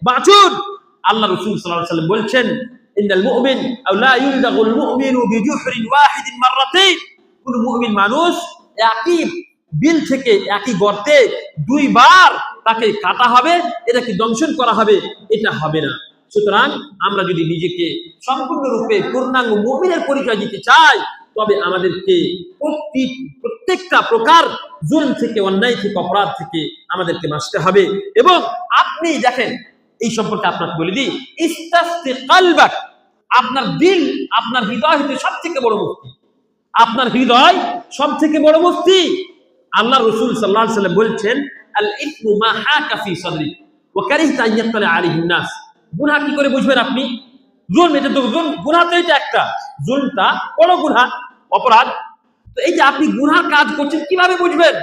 বাঁচুন। আল্লাহ রাসূল সাল্লাল্লাহু আলাইহি ওয়াসাল্লাম বলছেন, ইন্নাল মুমিন আও লা ইউলদাগুল মুমিনু বিজুহরিন ওয়াহিদিন মাররাতাইন, কোন মুমিন মানুষ একই বিল থেকে, একই গর্তে দুইবার তাকে কাটা হবে, এটাকে দংশন করা হবে, এটা হবে না। সুতরাং আমরা যদি নিজেকে সম্পূর্ণরূপে পূর্ণাঙ্গ মুমিনের পরিচয় দিতে চাই, তবে আমাদেরকে প্রত্যেকটা প্রকার জুলম থেকে, অন্যায় থেকে, অপরাধ থেকে আমাদেরকে বাঁচতে হবে। এবং আপনি দেখেন, এই সম্পর্কে আপনাকে বলে দিই, ইস্তাফতি কালবাক, আপনার দিল, আপনার হৃদয় হচ্ছে সব থেকে বড় মুফতি। আপনার হৃদয় সব থেকে বড় মুফতি। আল্লাহ রাসূল সাল্লাল্লাহু আলাইহি ওয়াসাল্লাম বলছেন, আল ইসমু মা হাকা ফি সাদরি ওয়া কারিহতা আন ইয়াত্তালি আলাইহিন নাস। গুনাহ কি করে বুঝবেন আপনি? জুলম, এটা তো জুলম, গুনাহ তো এটা একটা, জুলমটা বড় গুনাহ, অপরাধ। তো এই যে আপনি গুনাহ কাজ করছেন, কিভাবে বুঝবেন?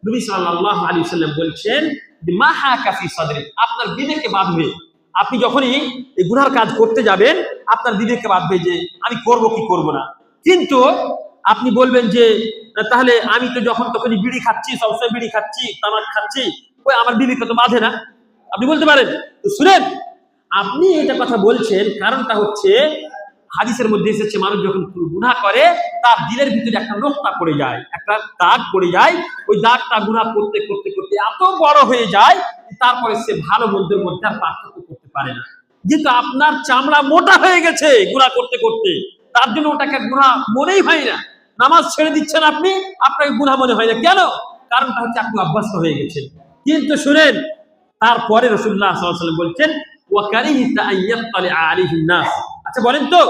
নবী সাল্লাল্লাহু আলাইহি ওয়াসাল্লাম বলছেন যে মা হাকা ফি সাদরি, আপনার বিবেকে বাঁধবে। আপনি যখনই এই গুনার কাজ করতে যাবেন, আপনার বিবেকে বাঁধবে যে আমি করব কি করব না। কিন্তু আপনি বলবেন যে তাহলে আমি তো যখন তখনই বিড়ি খাচ্ছি, সবসময় বিড়ি খাচ্ছি, তামাক খাচ্ছি, ওই আমার বিবেকে তো বাঁধে না। আপনি বলতে পারেন। তো শুনেন, আপনি এটা কথা বলছেন, কারণটা হচ্ছে হাদিসের মধ্যে এসেছে, মানুষ যখন গুনাহ করে তার দিলের ভিতরে একটা নোক্তা পড়ে যায়, একটা দাগ পড়ে যায়। ওই দাগটা গুনাহ করতে করতে করতে এত বড় হয়ে যায়, তারপরে সে ভালো মন্দের মধ্যে আর পার্থক্য করতে পারে না। যেহেতু আপনার চামড়া মোটা হয়ে গেছে গুনাহ করতে করতে, তার জন্য ওটাকে গুনাহ মনেই হয় না। নামাজ ছেড়ে দিচ্ছেন আপনি, আপনাকে গুনাহ মনে হয় না। কেন? কারণটা হচ্ছে আপনি অভ্যস্ত হয়ে গেছেন। কিন্তু শুনেন, তারপরে রাসূলুল্লাহ সাল্লাল্লাহু আলাইহি ওয়াসাল্লাম বলছেন, ওয়া কারিহতা আন ইয়াত্তালি আলাইহিন নাস। আচ্ছা বলেন তো,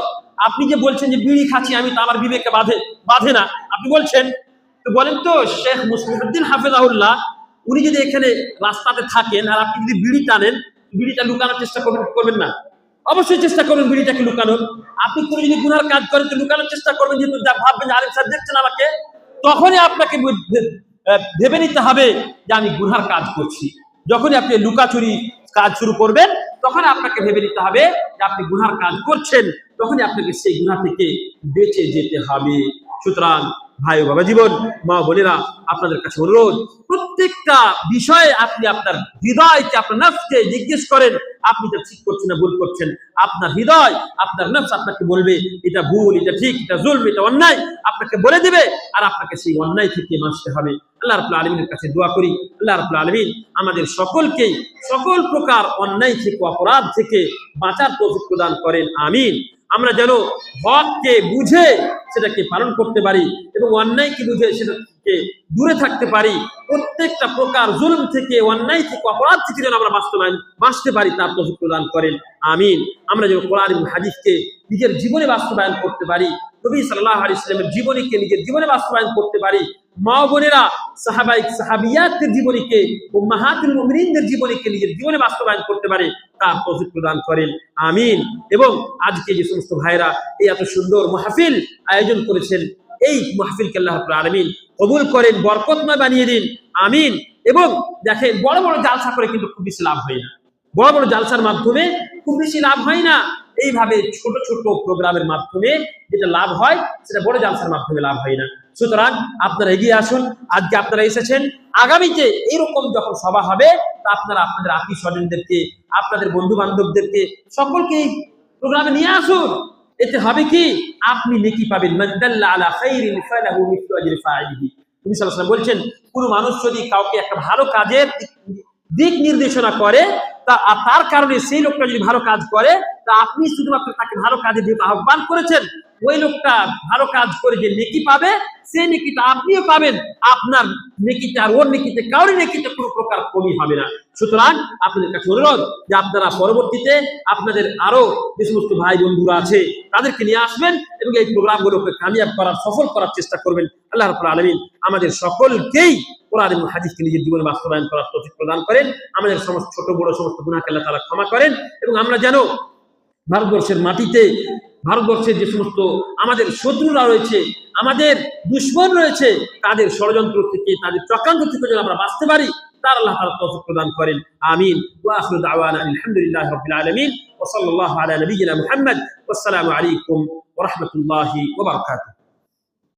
আপনি যে বলছেন যে বিড়ি খাচ্ছি আমি, তো আমার বিবেকে বাঁধে না, আপনি বলছেন, তো বলেন তো শেখ মুসলিমউদ্দিন হাফেজাহুল্লাহ, উনি যদি এখানে রাস্তাতে থাকেন আর আপনি যদি বিড়ি টানেন, বিড়িটা লুকানোর চেষ্টা করবেন না? অবশ্যই চেষ্টা করবেন বিড়িটাকে লুকানোর। আপনি কোনো যদি গুনার কাজ করেন তো লুকানোর চেষ্টা করবেন, যেহেতু ভাববেন যে আলেম সাহেব দেখছেন আমাকে, তখনই আপনাকে ভেবে নিতে হবে যে আমি গুনার কাজ করছি। যখনই আপনি লুকাচুরি কাজ শুরু করবেন, তখন আপনাকে ভেবে নিতে হবে যে আপনি গুনার কাজ করছেন, তখনই আপনাকে সেই গুনাহ থেকে বেঁচে যেতে হবে। সুতরাং ভাই ও বাবা জীবন, মা বোনেরা, আপনাদের কাছে অনুরোধ, প্রত্যেকটা বিষয়ে আপনি আপনার হৃদয়কে, আপনার নফসকে জিজ্ঞেস করেন, আপনি এটা ঠিক করছেন না ভুল করছেন। আপনার হৃদয়, আপনার নফস আপনাকে বলবে এটা ভুল, এটা ঠিক, এটা জুলম, এটা অন্যায়, আপনাকে বলে দিবে। আর আপনাকে সেই অন্যায় থেকে বাঁচতে হবে। আল্লাহ রাব্বুল আলামিনের কাছে দোয়া করি, আল্লাহ রাব্বুল আলামিন আমাদের সকলকেই সকল প্রকার অন্যায় থেকে, অপরাধ থেকে বাঁচার তৌফিক প্রদান করেন, আমিন। আমরা যেন হককে বুঝে সেটাকে পালন করতে পারি এবং অন্যায়কে বুঝে সেটাকে দূরে থাকতে পারি। প্রত্যেকটা প্রকার জুলম থেকে, অন্যায় থেকে, অপরাধ থেকে যেন আমরা বাঁচতে পারি, তার তৌফিক প্রদান করেন, আমিন। আমরা যেন কোরআন এবং হাদিসকে নিজের জীবনে বাস্তবায়ন করতে পারি, নবী সাল্লাল্লাহু আলাইহি ওয়াসাল্লামের জীবনীকে নিজের জীবনে বাস্তবায়ন করতে পারি, মা বোনেরা, সাহাবিয়াতের জীবনীকে, উম্মাহাতুল মুমিনিনদের জীবনীকে নিজের জীবনে বাস্তবায়ন করতে পারে, তার তৌফিক প্রদান করেন, আমিন। এবং আজকে যে সমস্ত ভাইরা এই এত সুন্দর মাহফিল আয়োজন করেছেন, এই মাহফিলকে আল্লাহ রাব্বুল আলামিন কবুল করেন, বরকতময় বানিয়ে দিন, আমিন। এবং দেখেন, বড় বড় জালসা করে কিন্তু খুব বেশি লাভ হয় না, বড় বড় জালসার মাধ্যমে খুব বেশি লাভ হয় না। এইভাবে ছোট ছোট প্রোগ্রামের মাধ্যমে যেটা লাভ হয়, সেটা বড় জালসার মাধ্যমে লাভ হয় না। সুতরাং আপনারা এগিয়ে আসুন। আজকে আপনারা এসেছেন, আগামীতে এরকম যখন সভা হবে, তা আপনারা আপনাদের আত্মীয় স্বজনদেরকে, আপনাদের বন্ধু বান্ধবদেরকে, সকলকে এই প্রোগ্রামে নিয়ে আসুন। এতে হবে কি, আপনি নেকি পাবেন। মান দাল্লা আলা খাইরিন ফালাহু মিসলু আজরি ফাইলিহি। নবী সাল্লাল্লাহু আলাইহি ওয়াসাল্লাম বলছেন, কোন মানুষ যদি কাউকে একটা ভালো কাজের দিক নির্দেশনা করে, তার কারণে সেই লোকটা যদি ভালো কাজ করে, তা আপনি শুধুমাত্র তাকে ভালো কাজে দিতে আহ্বান করেছেন, ওই লোকটা ভালো কাজ করে যে নেকি পাবে, সেই নেকিটা আপনিও পাবেন। আপনার নেকিতে আর ওর নেকিতে, কারোর নেকিতে কোনো প্রকার কমি হবে না। সুতরাং আপনাদের কাছে অনুরোধ যে আপনারা পরবর্তীতে আপনাদের আরো যে সমস্ত ভাই বন্ধুরা আছে তাদেরকে নিয়ে আসবেন এবং এই প্রোগ্রামগুলোকে কামিয়াব করার, সফল করার চেষ্টা করবেন। আল্লাহ রাব্বুল আলামিন আমাদের সকলকেই কোরআন এবং হাদিসকে নিজের জীবনে বাস্তবায়ন করার তৌফিক প্রদান করেন। আমাদের সমস্ত ছোট বড় সমস্ত গুনাহকে আল্লাহ তাআলা ক্ষমা করেন এবং আমরা যেন ভারতবর্ষের মাটিতে ভারতবর্ষের যে সমস্ত আমাদের শত্রুরা রয়েছে, আমাদের দুশ্মন রয়েছে, তাদের ষড়যন্ত্র থেকে, তাদের চক্রান্ত থেকে যেন আমরা বাঁচতে পারি, তার আল্লাহ তাআলা তৌফিক প্রদান করেন। আমিন। ওয়া আখিরু দাওয়ানা আলহামদুলিল্লাহি রাব্বিল আলামিন ওয়া সাল্লাল্লাহু আলা নাবিয়িনা মুহাম্মদ। ওয়াসসালামু আলাইকুম ওয়া রাহমাতুল্লাহি ওয়া বারাকাতুহু।